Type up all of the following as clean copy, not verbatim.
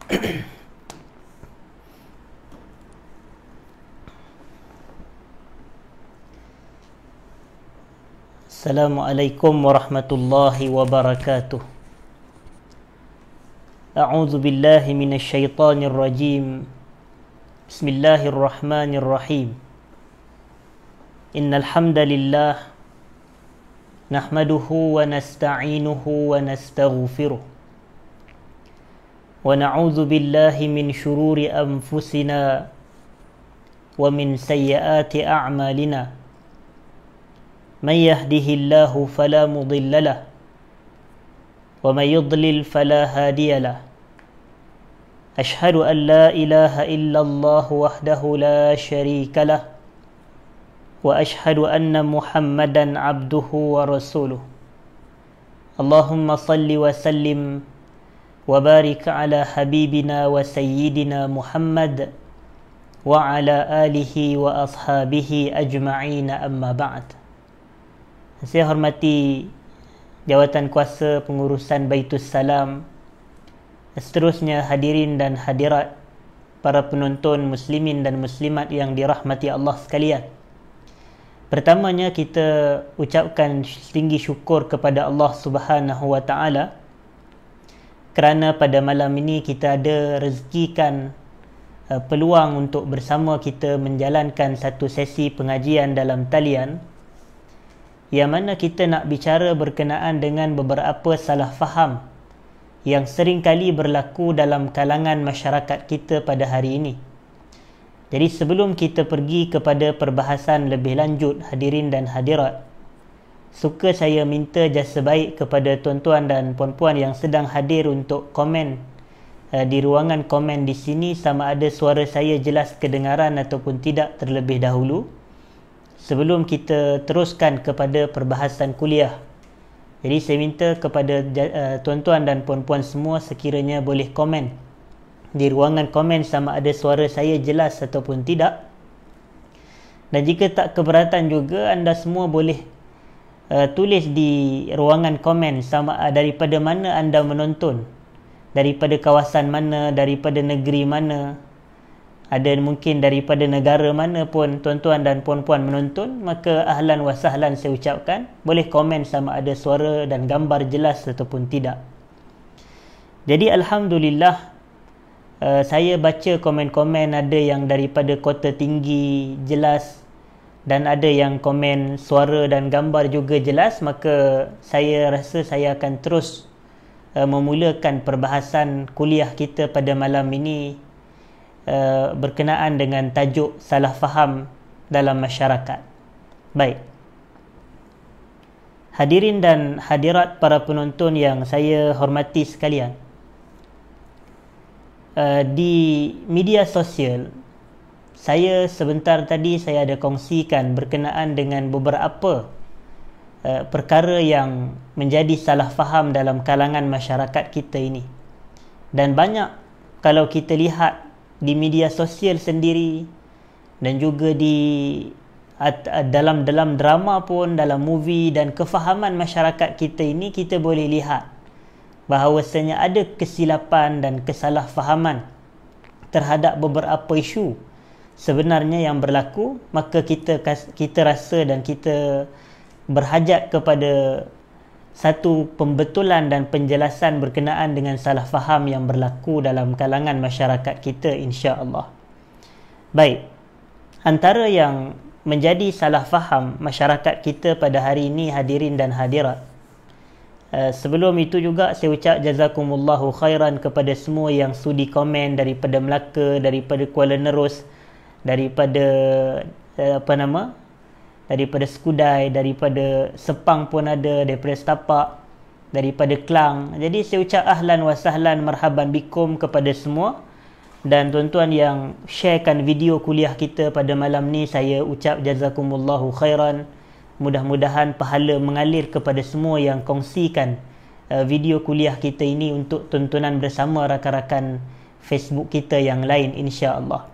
Assalamualaikum warahmatullahi wabarakatuh. A'udzu billahi minasy syaithanir rajim. Bismillahirrahmanirrahim. Innal hamdalillah nahmaduhu wa nasta'inuhu wa nastaghfiruh. Wa na'udzu billahi min syururi anfusina wa min sayyiati a'malina. Man yahdihillahu fala mudilla lahu wa man yudlil fala hadiya lahu. Ashhadu an la ilaha illallah wahdahu la syarika lahu wa ashhadu anna Muhammadan abduhu wa rasuluh. Allahumma salli wa sallim wa barik ala habibina wa sayyidina Muhammad wa ala alihi wa ashabihi ajma'in, amma ba'd. Saya hormati Jawatan Kuasa Pengurusan Baitus Salam, seterusnya hadirin dan hadirat, para penonton muslimin dan muslimat yang dirahmati Allah sekalian. Pertamanya kita ucapkan tinggi syukur kepada Allah Subhanahu wa taala kerana pada malam ini kita ada rezekikan peluang untuk bersama kita menjalankan satu sesi pengajian dalam talian, yang mana kita nak bicara berkenaan dengan beberapa salah faham yang sering kali berlaku dalam kalangan masyarakat kita pada hari ini. Jadi sebelum kita pergi kepada perbahasan lebih lanjut, hadirin dan hadirat, suka saya minta jasa baik kepada tuan-tuan dan puan-puan yang sedang hadir untuk komen di ruangan komen di sini, sama ada suara saya jelas kedengaran ataupun tidak terlebih dahulu, sebelum kita teruskan kepada perbahasan kuliah. Jadi saya minta kepada tuan-tuan dan puan-puan semua sekiranya boleh komen di ruangan komen sama ada suara saya jelas ataupun tidak. Dan jika tak keberatan juga, anda semua boleh tulis di ruangan komen sama daripada mana anda menonton, daripada kawasan mana, daripada negeri mana, ada mungkin daripada negara mana pun tuan-tuan dan puan-puan menonton, maka ahlan wa sahlan saya ucapkan. Boleh komen sama ada suara dan gambar jelas ataupun tidak. Jadi alhamdulillah, saya baca komen-komen, ada yang daripada Kota Tinggi jelas dan ada yang komen suara dan gambar juga jelas. Maka saya rasa saya akan terus memulakan perbahasan kuliah kita pada malam ini berkenaan dengan tajuk salah faham dalam masyarakat. Baik, hadirin dan hadirat para penonton yang saya hormati sekalian, di media sosial saya sebentar tadi saya ada kongsikan berkenaan dengan beberapa perkara yang menjadi salah faham dalam kalangan masyarakat kita ini. Dan banyak, kalau kita lihat di media sosial sendiri dan juga di dalam drama pun, dalam movie dan kefahaman masyarakat kita ini, kita boleh lihat bahawasanya ada kesilapan dan kesalahfahaman terhadap beberapa isu sebenarnya yang berlaku. Maka kita rasa dan kita berhajat kepada satu pembetulan dan penjelasan berkenaan dengan salah faham yang berlaku dalam kalangan masyarakat kita, insya-Allah. Baik, antara yang menjadi salah faham masyarakat kita pada hari ini, hadirin dan hadirat, sebelum itu juga saya ucap jazakumullahu khairan kepada semua yang sudi komen daripada Melaka, daripada Kuala Nerus, daripada daripada Skudai, daripada Sepang pun ada, daripada Setapak, daripada Klang. Jadi saya ucap ahlan wa sahlan, marhaban bikum kepada semua. Dan tuan-tuan yang sharekan video kuliah kita pada malam ni, saya ucap jazakumullahu khairan. Mudah-mudahan pahala mengalir kepada semua yang kongsikan video kuliah kita ini untuk tontonan bersama rakan-rakan Facebook kita yang lain, insya-Allah.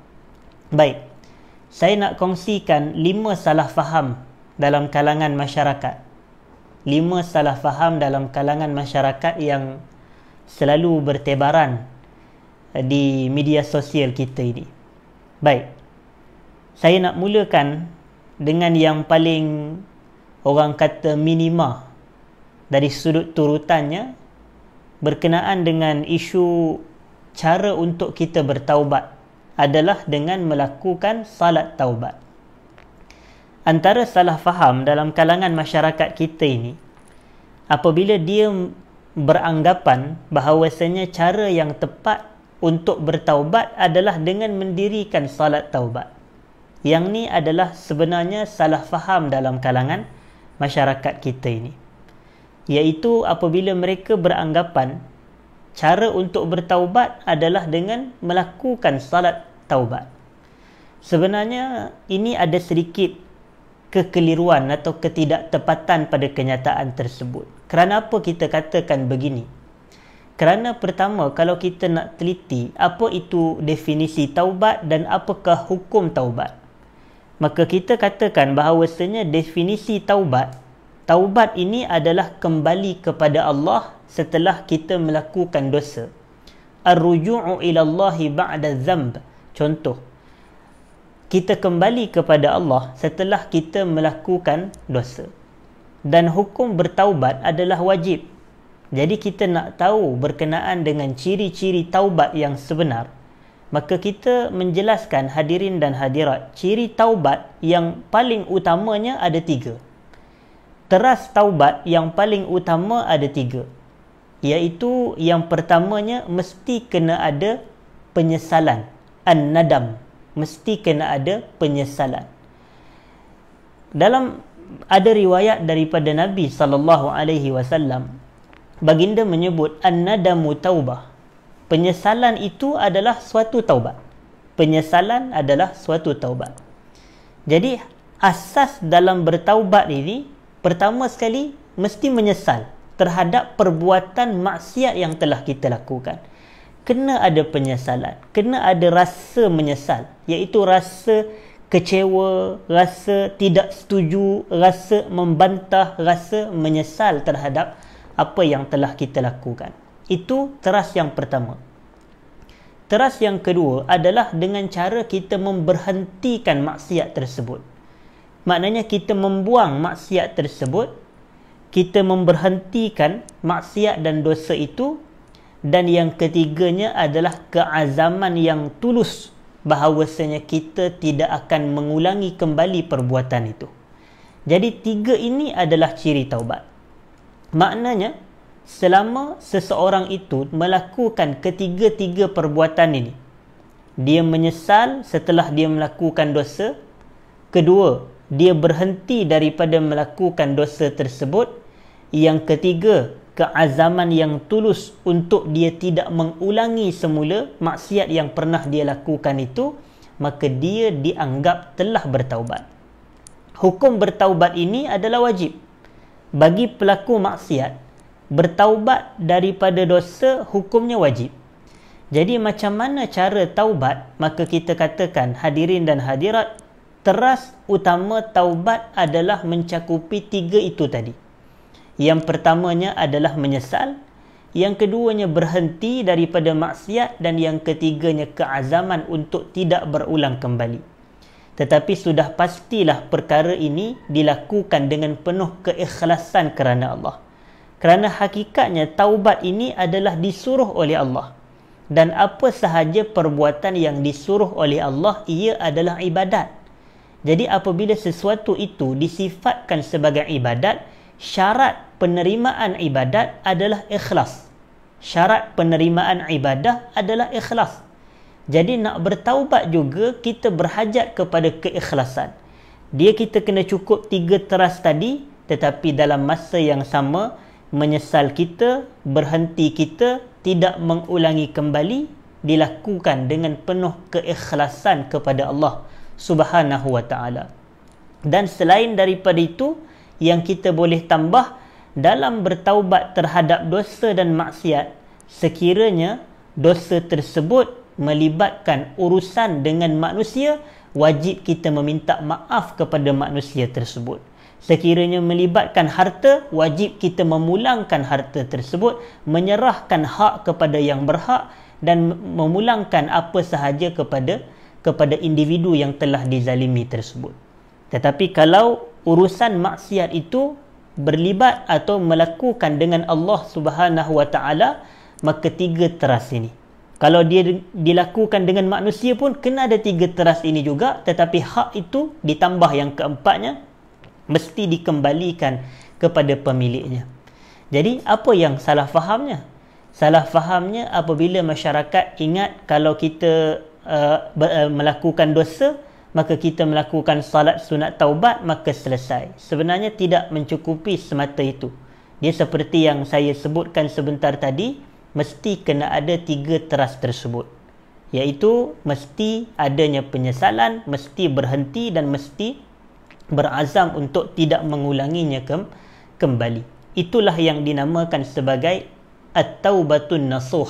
Baik, saya nak kongsikan 5 salah faham dalam kalangan masyarakat. 5 salah faham dalam kalangan masyarakat yang selalu bertebaran di media sosial kita ini. Baik, saya nak mulakan dengan yang paling orang kata minima dari sudut turutannya berkenaan dengan isu cara untuk kita bertaubat adalah dengan melakukan salat taubat. Antara salah faham dalam kalangan masyarakat kita ini, apabila dia beranggapan bahawasanya cara yang tepat untuk bertaubat adalah dengan mendirikan salat taubat. Yang ni adalah sebenarnya salah faham dalam kalangan masyarakat kita ini. Iaitu apabila mereka beranggapan cara untuk bertaubat adalah dengan melakukan salat taubat. Sebenarnya ini ada sedikit kekeliruan atau ketidaktepatan pada kenyataan tersebut. Kerana apa kita katakan begini? Kerana pertama, kalau kita nak teliti apa itu definisi taubat dan apakah hukum taubat, maka kita katakan bahawasanya definisi taubat ini adalah kembali kepada Allah setelah kita melakukan dosa. Ar-ruju'u ila Allahi ba'da dzamb. Contoh, kita kembali kepada Allah setelah kita melakukan dosa. Dan hukum bertaubat adalah wajib. Jadi kita nak tahu berkenaan dengan ciri-ciri taubat yang sebenar, maka kita menjelaskan hadirin dan hadirat, ciri taubat yang paling utamanya ada 3. Teras taubat yang paling utama ada 3. Iaitu yang pertamanya mesti kena ada penyesalan. An-nadam. Mesti kena ada penyesalan. Ada riwayat daripada Nabi SAW, baginda menyebut an-nadamu taubah. Penyesalan itu adalah suatu taubat. Penyesalan adalah suatu taubat. Jadi asas dalam bertaubat ini, pertama sekali mesti menyesal terhadap perbuatan maksiat yang telah kita lakukan. Kena ada penyesalan, kena ada rasa menyesal, iaitu rasa kecewa, rasa tidak setuju, rasa membantah, rasa menyesal terhadap apa yang telah kita lakukan. Itu teras yang pertama. Teras yang kedua adalah dengan cara kita memberhentikan maksiat tersebut. Maknanya kita membuang maksiat tersebut, kita memberhentikan maksiat dan dosa itu. Dan yang ketiganya adalah keazaman yang tulus bahawasanya kita tidak akan mengulangi kembali perbuatan itu. Jadi 3 ini adalah ciri taubat. Maknanya, selama seseorang itu melakukan ketiga-tiga perbuatan ini, dia menyesal setelah dia melakukan dosa. Kedua, dia berhenti daripada melakukan dosa tersebut. Yang ketiga, keazaman yang tulus untuk dia tidak mengulangi semula maksiat yang pernah dia lakukan itu, maka dia dianggap telah bertaubat. Hukum bertaubat ini adalah wajib. Bagi pelaku maksiat, bertaubat daripada dosa hukumnya wajib. Jadi macam mana cara taubat? Maka kita katakan, hadirin dan hadirat, teras utama taubat adalah mencakupi 3 itu tadi. Yang pertamanya adalah menyesal, yang keduanya berhenti daripada maksiat, dan yang ketiganya keazaman untuk tidak berulang kembali. Tetapi sudah pastilah perkara ini dilakukan dengan penuh keikhlasan kerana Allah. Kerana hakikatnya taubat ini adalah disuruh oleh Allah. Dan apa sahaja perbuatan yang disuruh oleh Allah, ia adalah ibadat. Jadi apabila sesuatu itu disifatkan sebagai ibadat, syarat penerimaan ibadat adalah ikhlas. Syarat penerimaan ibadah adalah ikhlas. Jadi nak bertaubat juga kita berhajat kepada keikhlasan. Dia kita kena cukup 3 teras tadi, tetapi dalam masa yang sama menyesal kita, berhenti kita, tidak mengulangi kembali, dilakukan dengan penuh keikhlasan kepada Allah Subhanahu wa ta'ala. Dan selain daripada itu, yang kita boleh tambah dalam bertaubat terhadap dosa dan maksiat, sekiranya dosa tersebut melibatkan urusan dengan manusia, wajib kita meminta maaf kepada manusia tersebut. Sekiranya melibatkan harta, wajib kita memulangkan harta tersebut, menyerahkan hak kepada yang berhak, dan memulangkan apa sahaja kepada individu yang telah dizalimi tersebut. Tetapi kalau urusan maksiat itu berlibat atau melakukan dengan Allah Subhanahu wa taala, maka 3 teras ini. Kalau dia dilakukan dengan manusia pun kena ada 3 teras ini juga, tetapi hak itu ditambah yang keempatnya mesti dikembalikan kepada pemiliknya. Jadi apa yang salah fahamnya? Salah fahamnya apabila masyarakat ingat kalau kita melakukan dosa, maka kita melakukan salat sunat taubat, maka selesai. Sebenarnya tidak mencukupi semata itu. Dia seperti yang saya sebutkan sebentar tadi, mesti kena ada 3 teras tersebut. Iaitu mesti adanya penyesalan, mesti berhenti dan mesti berazam untuk tidak mengulanginya kembali. Itulah yang dinamakan sebagai at-taubatun nasuh.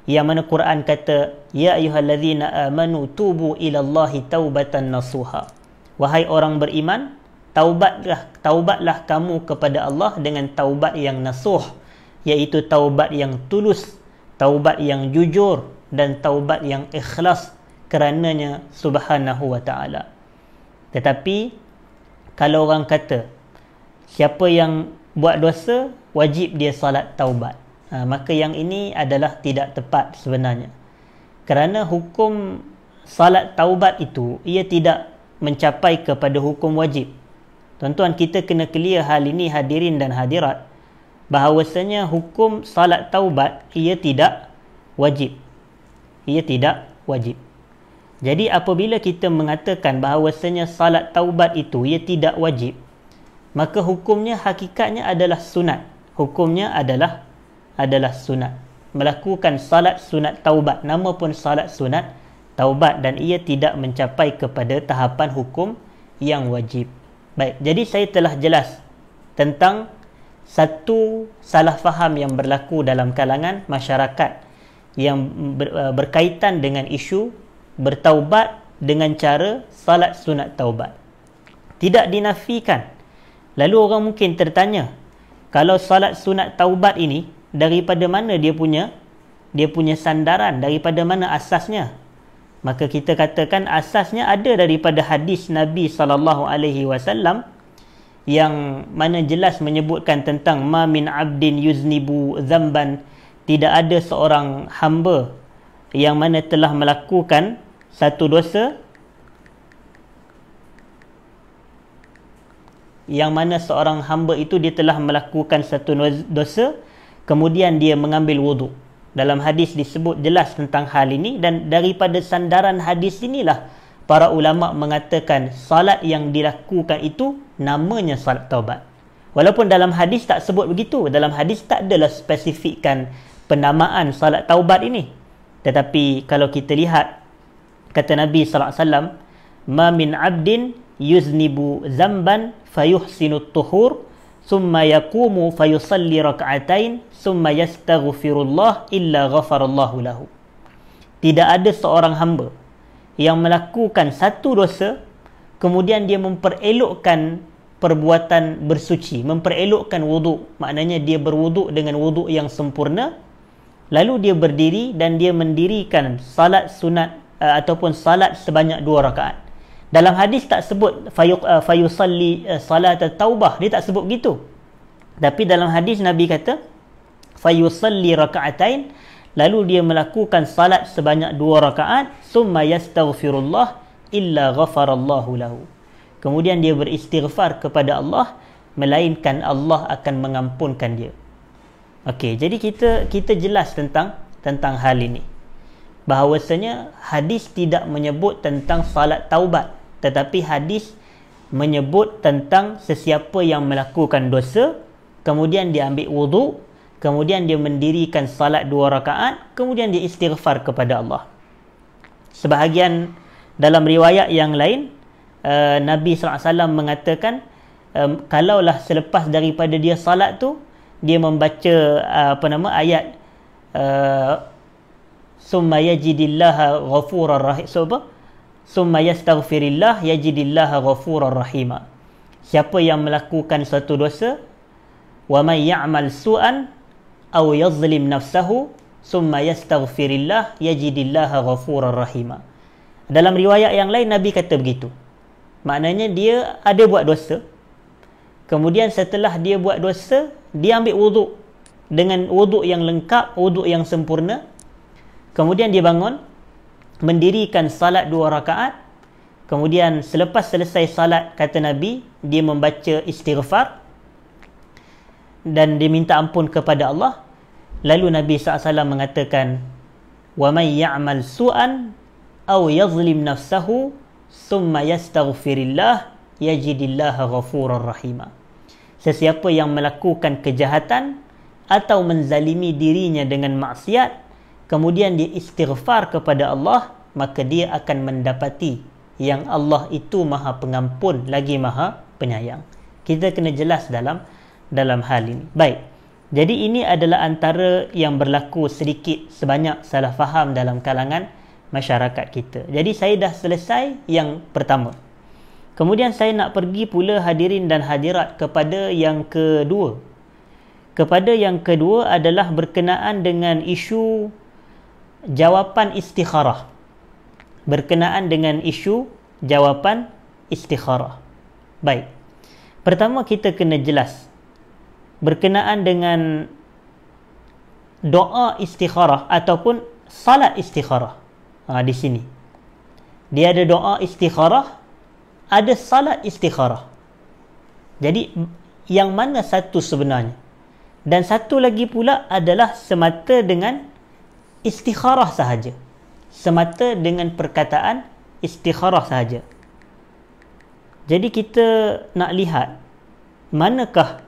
Yang mana Quran kata, ya ayyuhallazina amanu tubu ilallahi taubatan nasuha. Wahai orang beriman, taubatlah kamu kepada Allah dengan taubat yang nasuh, iaitu taubat yang tulus, taubat yang jujur dan taubat yang ikhlas kerananya Subhanahu wa taala. Tetapi kalau orang kata siapa yang buat dosa wajib dia salat taubat, maka yang ini adalah tidak tepat sebenarnya. Kerana hukum salat taubat itu ia tidak mencapai kepada hukum wajib. Tuan-tuan, kita kena clear hal ini, hadirin dan hadirat, bahawasanya hukum salat taubat ia tidak wajib. Ia tidak wajib. Jadi apabila kita mengatakan bahawasanya salat taubat itu ia tidak wajib, maka hukumnya hakikatnya adalah sunat. Hukumnya adalah sunat. Melakukan salat sunat taubat, nama pun salat sunat taubat, dan ia tidak mencapai kepada tahapan hukum yang wajib. Baik, jadi saya telah jelas tentang satu salah faham yang berlaku dalam kalangan masyarakat yang berkaitan dengan isu bertaubat dengan cara salat sunat taubat. Tidak dinafikan. Lalu orang mungkin tertanya, kalau salat sunat taubat ini daripada mana dia punya sandaran, daripada mana asasnya? Maka kita katakan asasnya ada daripada hadis Nabi SAW yang mana jelas menyebutkan tentang ma min abdin yuznibu zamban, tidak ada seorang hamba yang mana telah melakukan satu dosa, yang mana seorang hamba itu dia telah melakukan satu dosa, kemudian dia mengambil wuduk. Dalam hadis disebut jelas tentang hal ini, dan daripada sandaran hadis inilah para ulama mengatakan salat yang dilakukan itu namanya salat taubat. Walaupun dalam hadis tak sebut begitu, dalam hadis tak adalah spesifikkan penamaan salat taubat ini. Tetapi kalau kita lihat kata Nabi SAW, ma min abdin yuznibu zamban fayuhsinu tuhur summa yaqumu fayusalli rak'atain summa yastaghfirullah illa ghafarallahu lahu. Tidak ada seorang hamba yang melakukan satu dosa kemudian dia memperelokkan perbuatan bersuci, memperelokkan wuduk, maknanya dia berwuduk dengan wuduk yang sempurna, lalu dia berdiri dan dia mendirikan salat sunat ataupun salat sebanyak 2 rakaat. Dalam hadis tak sebut fayusalli salat taubah, dia tak sebut begitu. Tapi dalam hadis Nabi kata fayusalli raka'atain, lalu dia melakukan salat sebanyak 2 rakaat, summa yastaghfirullah illa ghafarallahu lahu. Kemudian dia beristighfar kepada Allah, melainkan Allah akan mengampunkan dia. Okey, jadi kita jelas tentang hal ini. Bahawasanya hadis tidak menyebut tentang salat taubat, tetapi hadis menyebut tentang sesiapa yang melakukan dosa, kemudian dia ambil wuduk, kemudian dia mendirikan salat 2 rakaat, kemudian dia istighfar kepada Allah. Sebahagian dalam riwayat yang lain, Nabi SAW mengatakan, kalaulah selepas daripada dia salat tu, dia membaca ayat summa yajidillaha ghafurar rahim, summa yastaghfirillah yajidillaha ghafurar rahima. Siapa yang melakukan satu dosa, wa may ya'mal su'an aw yazlim nafsahu summa yastaghfirillah yajidillaha ghafurar rahima. Dalam riwayat yang lain Nabi kata begitu. Maknanya dia ada buat dosa, kemudian setelah dia buat dosa, dia ambil wuduk dengan wuduk yang lengkap, wuduk yang sempurna. Kemudian dia bangun, mendirikan salat 2 rakaat. Kemudian selepas selesai salat, kata Nabi, dia membaca istighfar dan dia minta ampun kepada Allah. Lalu Nabi SAW mengatakan, wa may ya'mal su'an aw yazlim nafsahu summa yastaghfirillah yajidillaha ghafurar rahima. Sesiapa yang melakukan kejahatan atau menzalimi dirinya dengan maksiat, kemudian dia istighfar kepada Allah, maka dia akan mendapati yang Allah itu Maha Pengampun lagi Maha Penyayang. Kita kena jelas dalam hal ini. Baik. Jadi ini adalah antara yang berlaku sedikit sebanyak salah faham dalam kalangan masyarakat kita. Jadi saya dah selesai yang pertama. Kemudian saya nak pergi pula hadirin dan hadirat kepada yang kedua. Kepada yang kedua adalah berkenaan dengan isu jawapan istikharah. Berkenaan dengan isu jawapan istikharah. Baik. Pertama kita kena jelas berkenaan dengan doa istikharah ataupun salat istikharah. Di sini dia ada doa istikharah, ada salat istikharah. Jadi yang mana satu sebenarnya? Dan satu lagi pula adalah semata dengan istikharah sahaja, semata dengan perkataan istikharah sahaja. Jadi kita nak lihat manakah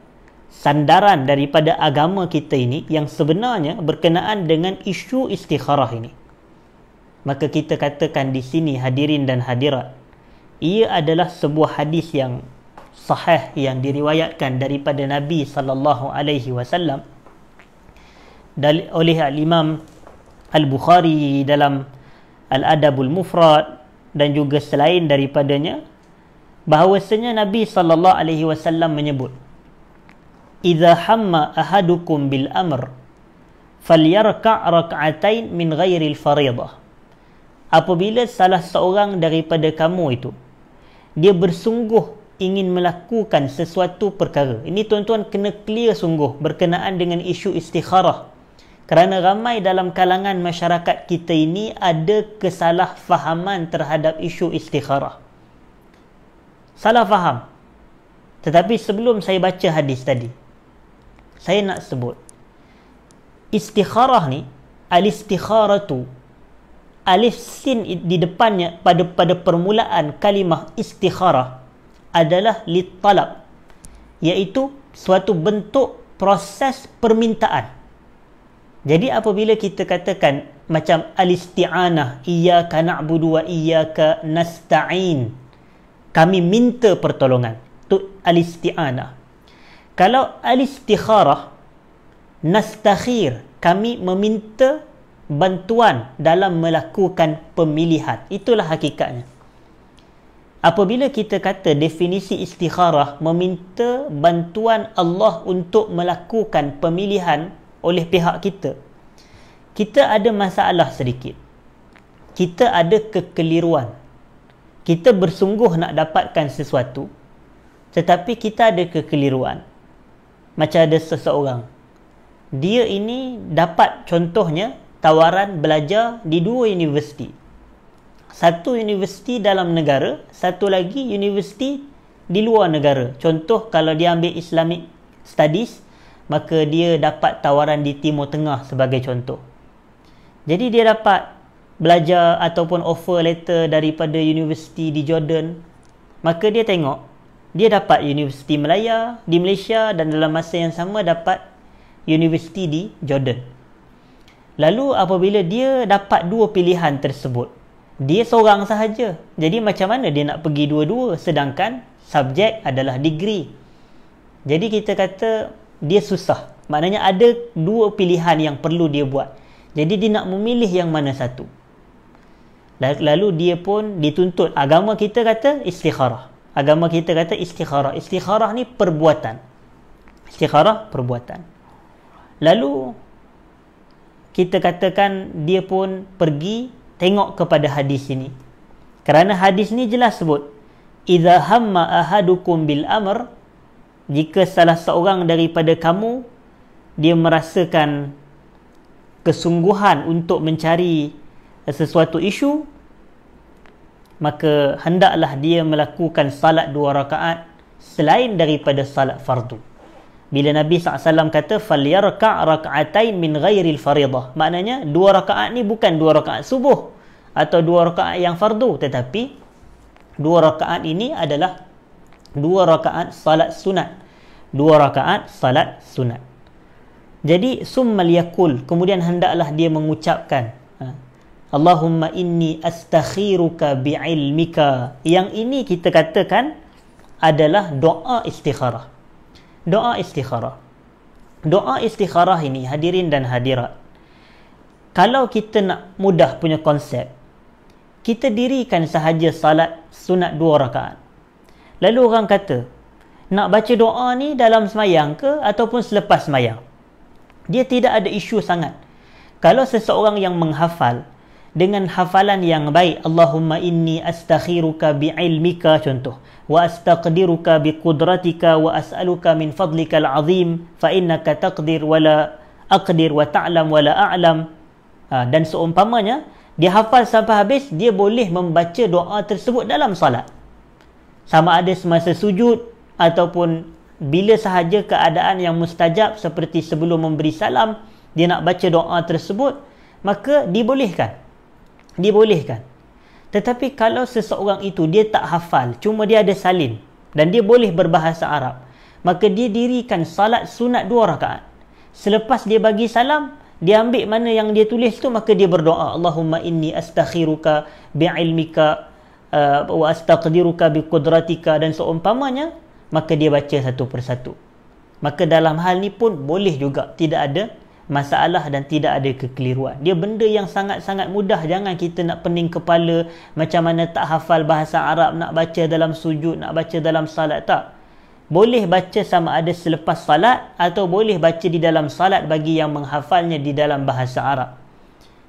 sandaran daripada agama kita ini yang sebenarnya berkenaan dengan isu istikharah ini. Maka kita katakan di sini hadirin dan hadirat, ia adalah sebuah hadis yang sahih yang diriwayatkan daripada Nabi sallallahu alaihi wasallam oleh Imam Al-Bukhari dalam Al-Adabul Mufrad dan juga selain daripadanya, bahawasanya Nabi sallallahu alaihi wasallam menyebut, "Idza hamma ahadukum bil amr falyarka' rak'atain min ghairi al-fariḍah." Apabila salah seorang daripada kamu itu dia bersungguh ingin melakukan sesuatu perkara. Ini tuan-tuan kena clear sungguh berkenaan dengan isu istikharah. Kerana ramai dalam kalangan masyarakat kita ini ada kesalahfahaman terhadap isu istikharah. Salah faham. Tetapi sebelum saya baca hadis tadi, saya nak sebut istikharah ni, al-istikharatu, alif sin di depannya pada permulaan kalimah istikharah adalah litalab, iaitu suatu bentuk proses permintaan. Jadi apabila kita katakan macam al-isti'anah, iyyaka na'budu wa iyyaka nasta'in, kami minta pertolongan, itu al-isti'anah. Kalau al-istikharah, nastakhir, kami meminta bantuan dalam melakukan pemilihan. Itulah hakikatnya. Apabila kita kata definisi istikharah meminta bantuan Allah untuk melakukan pemilihan oleh pihak kita, kita ada masalah sedikit. Kita ada kekeliruan. Kita bersungguh nak dapatkan sesuatu, tetapi kita ada kekeliruan. Macam ada seseorang, dia ini dapat contohnya tawaran belajar di 2 universiti. Satu universiti dalam negara, satu lagi universiti di luar negara. Contoh kalau dia ambil Islamic Studies, maka dia dapat tawaran di Timur Tengah sebagai contoh. Jadi dia dapat belajar ataupun offer letter daripada universiti di Jordan. Maka dia tengok, dia dapat universiti Melaya di Malaysia dan dalam masa yang sama dapat universiti di Jordan. Lalu apabila dia dapat 2 pilihan tersebut, dia seorang sahaja. Jadi macam mana dia nak pergi dua-dua sedangkan subjek adalah degree? Jadi kita kata dia susah. Maknanya ada 2 pilihan yang perlu dia buat. Jadi dia nak memilih yang mana satu. Lalu dia pun dituntut. Agama kita kata istikharah. Agama kita kata istikharah. Istikharah ni perbuatan. Istikharah perbuatan. Lalu kita katakan dia pun pergi tengok kepada hadis ini. Kerana hadis ni jelas sebut, idza hamma ahadukum bil amr, jika salah seorang daripada kamu dia merasakan kesungguhan untuk mencari sesuatu isu, maka hendaklah dia melakukan salat 2 rakaat selain daripada salat fardu. Bila Nabi SAW kata falyarka' rak'atain min ghairil faridah, maknanya 2 rakaat ni bukan 2 rakaat subuh atau 2 rakaat yang fardu, tetapi 2 rakaat ini adalah 2 rakaat salat sunat. 2 rakaat salat sunat. Jadi summal yakul, kemudian hendaklah dia mengucapkan Allahumma inni astakhiruka bi'ilmika. Yang ini kita katakan adalah doa istikharah. Doa istikharah. Doa istikharah ini, hadirin dan hadirat, kalau kita nak mudah punya konsep, kita dirikan sahaja salat sunat 2 rakaat. Lalu orang kata, nak baca doa ni dalam semayang ke ataupun selepas semayang? Dia tidak ada isu sangat. Kalau seseorang yang menghafal dengan hafalan yang baik, Allahumma inni astakhiruka bi'ilmika contoh, wa astaqdiruka biqudratika wa as'aluka min fadlikal azim fa innaka taqdir wala aqdir wa ta'lam wala a'lam, dan seumpamanya, dia hafal sampai habis, dia boleh membaca doa tersebut dalam salat, sama ada semasa sujud ataupun bila sahaja keadaan yang mustajab seperti sebelum memberi salam, dia nak baca doa tersebut, maka dibolehkan. Tetapi kalau seseorang itu dia tak hafal, cuma dia ada salin dan dia boleh berbahasa Arab, maka dia dirikan salat sunat 2 rakaat. Selepas dia bagi salam, dia ambil mana yang dia tulis tu, maka dia berdoa, Allahumma inni astakhiruka bi'ilmika wa astaqdiruka biqudratika dan seumpamanya, maka dia baca satu persatu. Maka dalam hal ni pun boleh juga, tidak ada masalah dan tidak ada kekeliruan. Dia benda yang sangat-sangat mudah. Jangan kita nak pening kepala macam mana tak hafal bahasa Arab, nak baca dalam sujud, nak baca dalam salat. Tak. Boleh baca sama ada selepas salat atau boleh baca di dalam salat bagi yang menghafalnya di dalam bahasa Arab.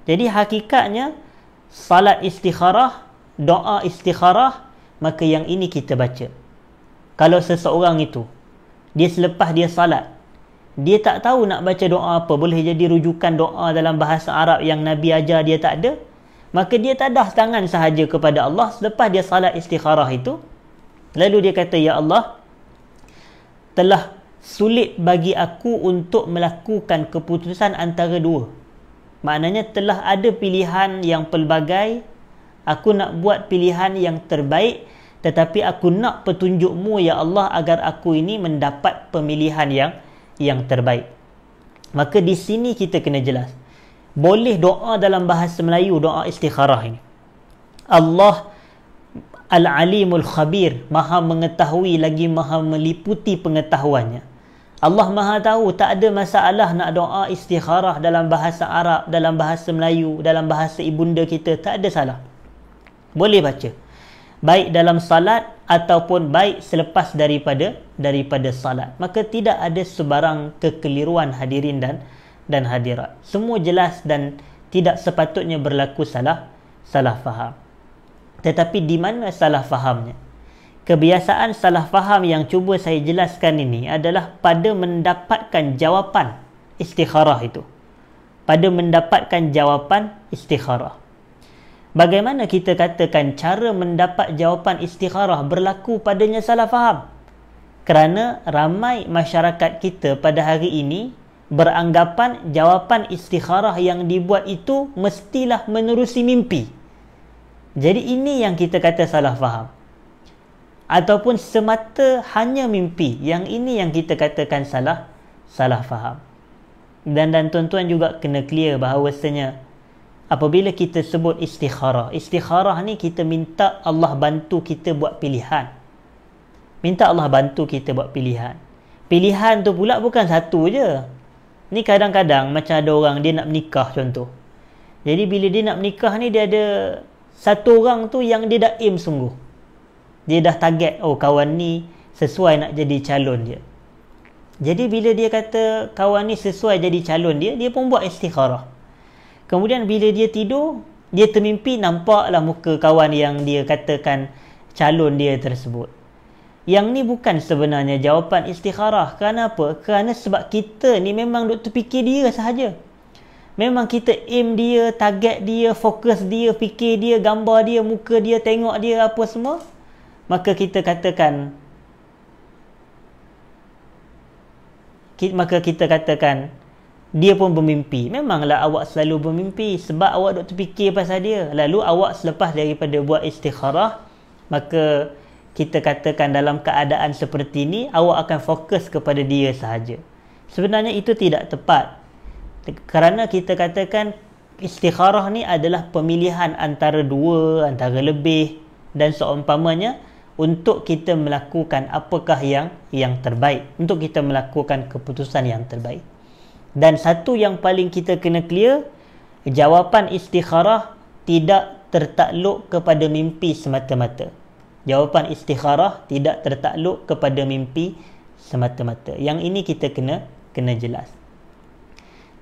Jadi hakikatnya salat istikharah, doa istikharah, maka yang ini kita baca. Kalau seseorang itu dia selepas dia salat, dia tak tahu nak baca doa apa, boleh jadi rujukan doa dalam bahasa Arab yang Nabi ajar dia tak ada, maka dia tadah tangan sahaja kepada Allah selepas dia salat istikharah itu. Lalu dia kata, ya Allah, telah sulit bagi aku untuk melakukan keputusan antara dua. Maknanya telah ada pilihan yang pelbagai, aku nak buat pilihan yang terbaik, tetapi aku nak petunjukmu ya Allah agar aku ini mendapat pemilihan yang terbaik. Maka di sini kita kena jelas, boleh doa dalam bahasa Melayu, doa istikharah ini. Allah Al-Alimul Khabir, maha mengetahui lagi maha meliputi pengetahuannya. Allah maha tahu, tak ada masalah nak doa istikharah dalam bahasa Arab, dalam bahasa Melayu, dalam bahasa ibunda kita, tak ada salah. Boleh baca, baik dalam salat ataupun baik selepas daripada salat. Maka tidak ada sebarang kekeliruan, hadirin dan hadirat. Semua jelas dan tidak sepatutnya berlaku salah faham. Tetapi di mana salah fahamnya? Kebiasaan salah faham yang cuba saya jelaskan ini adalah pada mendapatkan jawapan istikharah itu. Pada mendapatkan jawapan istikharah. Bagaimana kita katakan cara mendapat jawapan istikharah berlaku padanya salah faham? Kerana ramai masyarakat kita pada hari ini beranggapan jawapan istikharah yang dibuat itu mestilah menerusi mimpi. Jadi ini yang kita kata salah faham. Ataupun semata hanya mimpi. Yang ini yang kita katakan salah faham. Dan tuan-tuan juga kena clear bahawasanya apabila kita sebut istikharah, istikharah ni kita minta Allah bantu kita buat pilihan. Minta Allah bantu kita buat pilihan. Pilihan tu pula bukan satu je. Ni kadang-kadang macam ada orang dia nak menikah contoh. Jadi bila dia nak menikah ni, dia ada satu orang tu yang dia dah aim sungguh. Dia dah target, oh kawan ni sesuai nak jadi calon dia. Jadi bila dia kata kawan ni sesuai jadi calon dia, dia pun buat istikharah. Kemudian bila dia tidur, dia termimpi nampaklah muka kawan yang dia katakan calon dia tersebut. Yang ni bukan sebenarnya jawapan istikharah. Kenapa? Kerana sebab kita ni memang duk terfikir dia sahaja. Memang kita aim dia, target dia, fokus dia, fikir dia, gambar dia, muka dia, tengok dia apa semua. Maka kita katakan dia pun bermimpi. Memanglah awak selalu bermimpi sebab awak duk terfikir pasal dia. Lalu awak selepas daripada buat istikharah, maka kita katakan dalam keadaan seperti ini awak akan fokus kepada dia sahaja. Sebenarnya itu tidak tepat. Kerana kita katakan istikharah ni adalah pemilihan antara dua, antara lebih dan seumpamanya untuk kita melakukan apakah yang terbaik, untuk kita melakukan keputusan yang terbaik. Dan satu yang paling kita kena clear, jawapan istikharah tidak tertakluk kepada mimpi semata-mata. Jawapan istikharah tidak tertakluk kepada mimpi semata-mata. Yang ini kita kena jelas.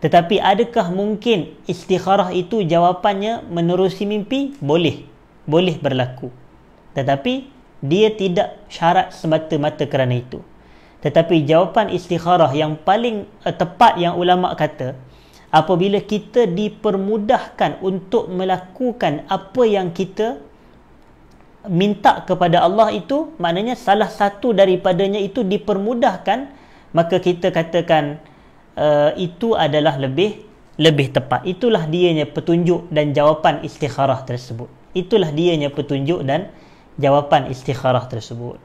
Tetapi adakah mungkin istikharah itu jawapannya menerusi mimpi? Boleh. Boleh berlaku. Tetapi dia tidak syarat semata-mata kerana itu. Tetapi jawapan istikharah yang paling tepat yang ulama kata, apabila kita dipermudahkan untuk melakukan apa yang kita minta kepada Allah itu, maknanya salah satu daripadanya itu dipermudahkan, maka kita katakan itu adalah lebih tepat. Itulah dianya petunjuk dan jawapan istikharah tersebut. Itulah dianya petunjuk dan jawapan istikharah tersebut.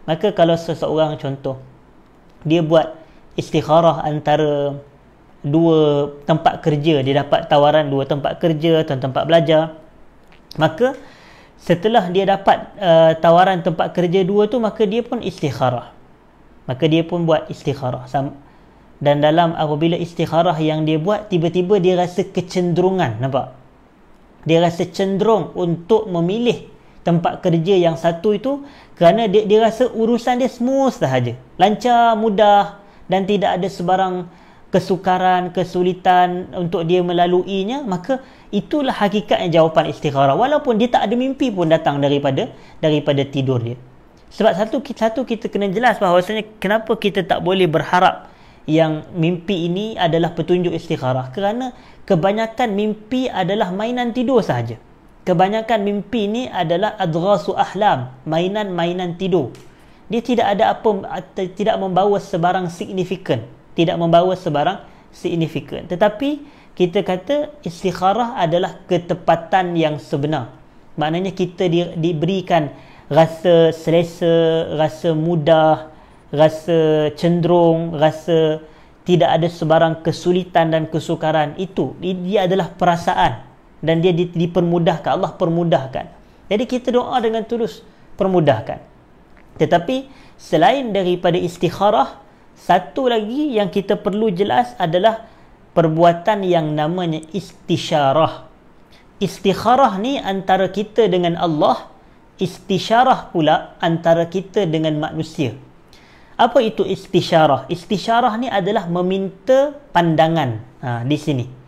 Maka kalau seseorang contoh dia buat istikharah antara dua tempat kerja, dia dapat tawaran dua tempat kerja atau tempat belajar, maka setelah dia dapat tawaran tempat kerja dua tu, maka dia pun istikharah. Maka dia pun buat istikharah. Dan dalam apabila istikharah yang dia buat, tiba-tiba dia rasa kecenderungan, nampak? Dia rasa cenderung untuk memilih tempat kerja yang satu itu kerana dia rasa urusan dia smooth sahaja, lancar, mudah dan tidak ada sebarang kesukaran, kesulitan untuk dia melaluinya. Maka itulah hakikatnya jawapan istikharah, walaupun dia tak ada mimpi pun datang daripada tidur dia. Sebab satu kita kena jelas bahawasanya kenapa kita tak boleh berharap yang mimpi ini adalah petunjuk istikharah, kerana kebanyakan mimpi adalah mainan tidur sahaja. Kebanyakan mimpi ini adalah adghasu ahlam, mainan-mainan tidur. Dia tidak ada apa, tidak membawa sebarang signifikan, tetapi kita kata istikharah adalah ketepatan yang sebenar. Maknanya kita diberikan rasa selesa, rasa mudah, rasa cenderung, rasa tidak ada sebarang kesulitan dan kesukaran. Itu dia adalah perasaan. Dan dia dipermudahkan, Allah permudahkan. Jadi kita doa dengan tulus, permudahkan. Tetapi selain daripada istikharah, satu lagi yang kita perlu jelas adalah perbuatan yang namanya istisyarah. Istikharah ni antara kita dengan Allah, istisyarah pula antara kita dengan manusia. Apa itu istisyarah? Istisyarah ni adalah meminta pandangan. Di sini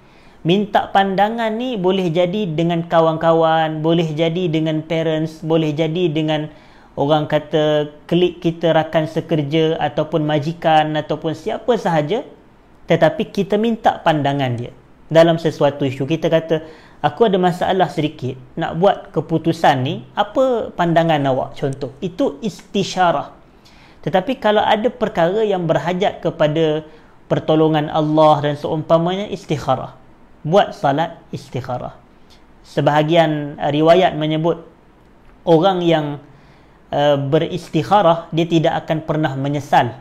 minta pandangan ni boleh jadi dengan kawan-kawan, boleh jadi dengan parents, boleh jadi dengan orang kata klik kita, rakan sekerja ataupun majikan ataupun siapa sahaja. Tetapi kita minta pandangan dia dalam sesuatu isu. Kita kata, aku ada masalah sedikit, nak buat keputusan ni, apa pandangan awak? Contoh, itu istisyarah. Tetapi kalau ada perkara yang berhajat kepada pertolongan Allah dan seumpamanya, istikharah. Buat salat istikharah. Sebahagian riwayat menyebut orang yang beristikharah dia tidak akan pernah menyesal,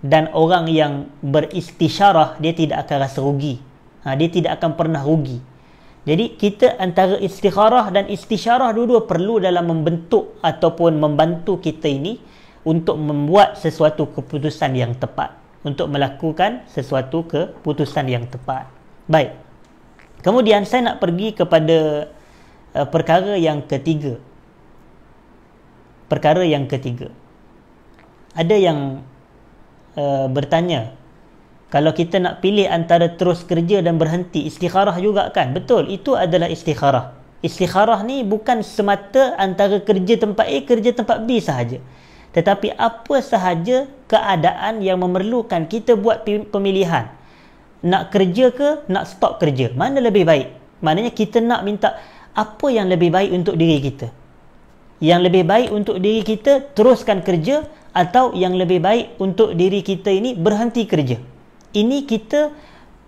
dan orang yang beristisyarah dia tidak akan rasa rugi. Dia tidak akan pernah rugi. Jadi kita antara istikharah dan istisyarah dua-dua perlu dalam membentuk ataupun membantu kita ini untuk membuat sesuatu keputusan yang tepat, untuk melakukan sesuatu keputusan yang tepat. Baik. Kemudian saya nak pergi kepada perkara yang ketiga. Perkara yang ketiga. Ada yang bertanya, Kalau kita nak pilih antara terus kerja dan berhenti, istikharah juga kan? Betul, itu adalah istikharah. Istikharah ni bukan semata antara kerja tempat A, kerja tempat B sahaja. Tetapi apa sahaja keadaan yang memerlukan kita buat pemilihan. Nak kerja ke, nak stop kerja? Mana lebih baik? Maknanya kita nak minta apa yang lebih baik untuk diri kita. Yang lebih baik untuk diri kita, teruskan kerja, atau yang lebih baik untuk diri kita ini berhenti kerja. Ini kita,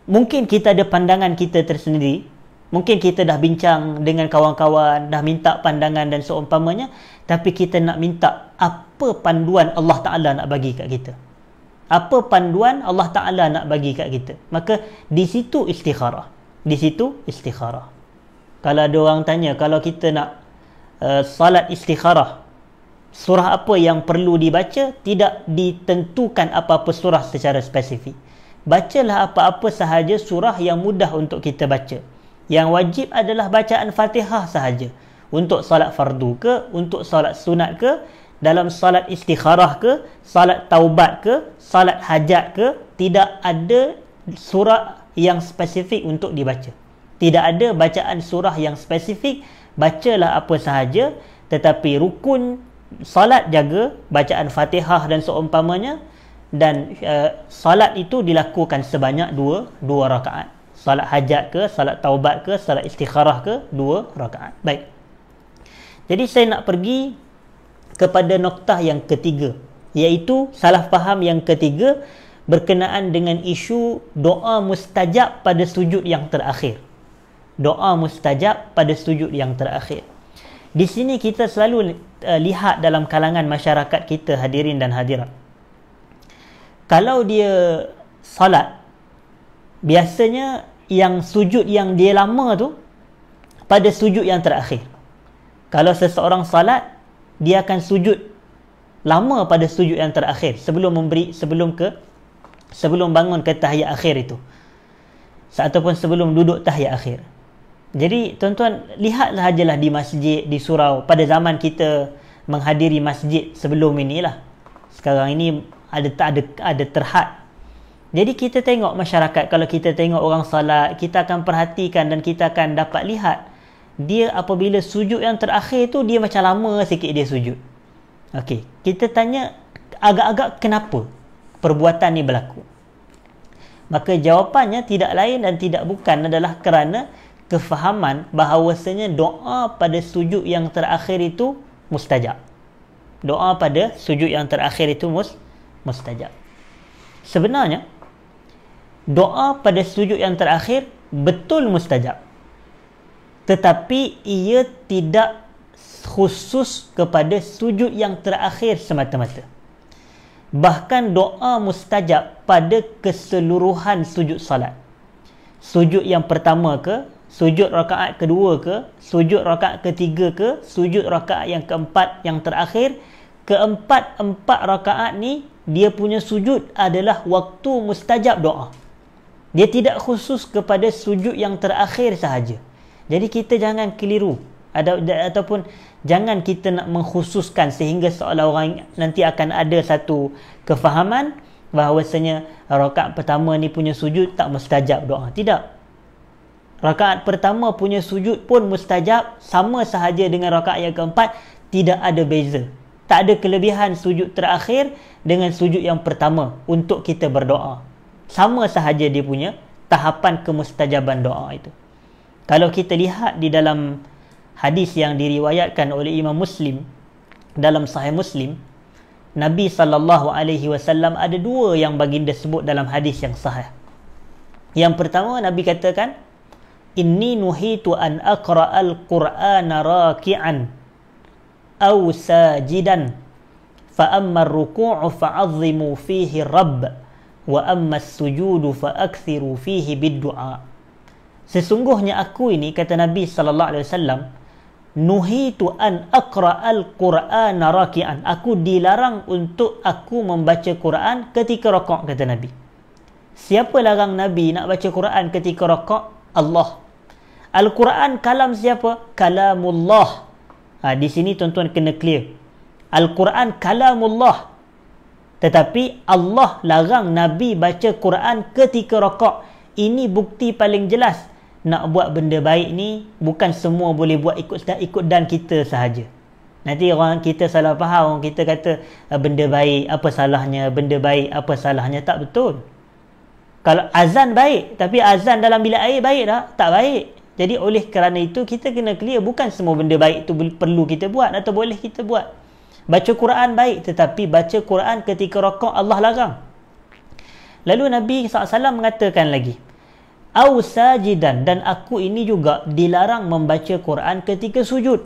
mungkin kita ada pandangan kita tersendiri, mungkin kita dah bincang dengan kawan-kawan, dah minta pandangan dan seumpamanya, tapi kita nak minta apa panduan Allah Ta'ala nak bagi kat kita. Apa panduan Allah Ta'ala nak bagi kat kita. Maka di situ istikharah. Di situ istikharah. Kalau ada orang tanya, kalau kita nak salat istikharah, surah apa yang perlu dibaca, tidak ditentukan apa-apa surah secara spesifik. Bacalah apa-apa sahaja surah yang mudah untuk kita baca. Yang wajib adalah bacaan Fatihah sahaja. Untuk salat fardu ke, untuk salat sunat ke, dalam salat istikharah ke, salat taubat ke, salat hajat ke, tidak ada surah yang spesifik untuk dibaca. Tidak ada bacaan surah yang spesifik. Bacalah apa sahaja, tetapi rukun salat jaga bacaan Fatihah dan seumpamanya, dan salat itu dilakukan sebanyak dua rakaat. Salat hajat ke, salat taubat ke, salat istikharah ke, 2 rakaat. Baik. Jadi saya nak pergi kepada noktah yang ketiga, iaitu salah faham yang ketiga berkenaan dengan isu doa mustajab pada sujud yang terakhir. Doa mustajab pada sujud yang terakhir. Di sini kita selalu lihat dalam kalangan masyarakat kita, hadirin dan hadirat, kalau dia salat, biasanya yang sujud yang dia lama tu pada sujud yang terakhir. Kalau seseorang salat, dia akan sujud lama pada sujud yang terakhir sebelum bangun ke tahiyat akhir itu, ataupun sebelum duduk tahiyat akhir. Jadi tuan-tuan, lihatlah ajalah di masjid, di surau, pada zaman kita menghadiri masjid sebelum inilah. Sekarang ini ada terhad. Jadi kita tengok masyarakat, kalau kita tengok orang salat, kita akan perhatikan dan kita akan dapat lihat, dia apabila sujud yang terakhir tu, dia macam lama sikit dia sujud. Okey, kita tanya agak-agak kenapa perbuatan ni berlaku. Maka jawapannya tidak lain dan tidak bukan adalah kerana kefahaman bahawasanya doa pada sujud yang terakhir itu mustajab. Doa pada sujud yang terakhir itu mustajab. Sebenarnya doa pada sujud yang terakhir betul mustajab, tetapi ia tidak khusus kepada sujud yang terakhir semata-mata. Bahkan doa mustajab pada keseluruhan sujud salat. Sujud yang pertama ke, sujud rakaat kedua ke, sujud rakaat ketiga ke, sujud rakaat yang keempat yang terakhir, keempat-empat rakaat ni dia punya sujud adalah waktu mustajab doa. Dia tidak khusus kepada sujud yang terakhir sahaja. Jadi kita jangan keliru ataupun jangan kita nak mengkhususkan sehingga seolah orang nanti akan ada satu kefahaman bahawasanya rakaat pertama ni punya sujud tak mustajab doa. Tidak. Rakaat pertama punya sujud pun mustajab, sama sahaja dengan rakaat yang keempat, tidak ada beza. Tak ada kelebihan sujud terakhir dengan sujud yang pertama untuk kita berdoa. Sama sahaja dia punya tahapan kemustajaban doa itu. Kalau kita lihat di dalam hadis yang diriwayatkan oleh Imam Muslim dalam Sahih Muslim, Nabi SAW ada 2 yang baginda sebut dalam hadis yang sahih. Yang pertama, Nabi katakan, inni nuhitu an aqra'al qur'ana raki'an aw sajidan fa amma ar-ruku'u fa'azzimu fihi rabb wa amma as-sujudu fa'akthiru fihi bid-du'a. Sesungguhnya aku ini, kata Nabi SAW, nuhitu an aqra'al qur'ana raki'an, aku dilarang untuk aku membaca Quran ketika rakaat, kata Nabi. Siapa larang Nabi nak baca Quran ketika rakaat? Allah. Al-Quran kalam siapa? Kalamullah. Di sini tuan-tuan kena clear. Al-Quran kalamullah. Tetapi Allah larang Nabi baca Quran ketika rakaat. Ini bukti paling jelas. Nak buat benda baik ni bukan semua boleh buat ikut dan kita sahaja. Nanti orang kita salah faham, orang kita kata benda baik apa salahnya, benda baik apa salahnya. Tak betul. Kalau azan baik, tapi azan dalam bilik air baik tak? Tak baik. Jadi oleh kerana itu kita kena clear, bukan semua benda baik tu perlu kita buat atau boleh kita buat. Baca Quran baik, tetapi baca Quran ketika rakaat Allah larang. Lalu Nabi SAW mengatakan lagi, au sajidan, dan aku ini juga dilarang membaca Quran ketika sujud.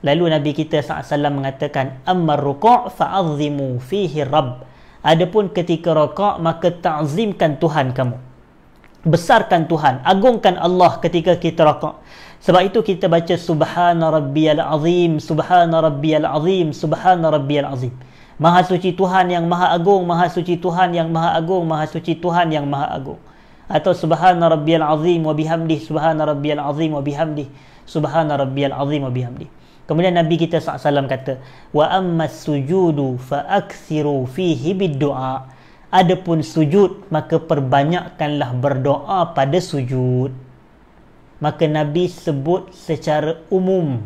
Lalu Nabi kita SAW mengatakan, ammar ruku' fa'azzimu fihi rabb. Adapun ketika rakaat maka ta'zimkan Tuhan kamu. Besarkan Tuhan, agungkan Allah ketika kita rakaat. Sebab itu kita baca subhana rabbiyal azim, subhana rabbiyal azim, subhana rabbiyal azim. Maha suci Tuhan yang maha agung, maha suci Tuhan yang maha agung, maha suci Tuhan yang maha agung. Atau subhana rabbiyal azim wa bihamdih, subhana rabbiyal azim wa bihamdih, subhana rabbiyal azim wa bihamdih. Kemudian Nabi kita SAW kata, wa ammas sujudu fa akthiru fihi bid-du'a. Adapun sujud, maka perbanyakkanlah berdoa pada sujud. Maka Nabi sebut secara umum.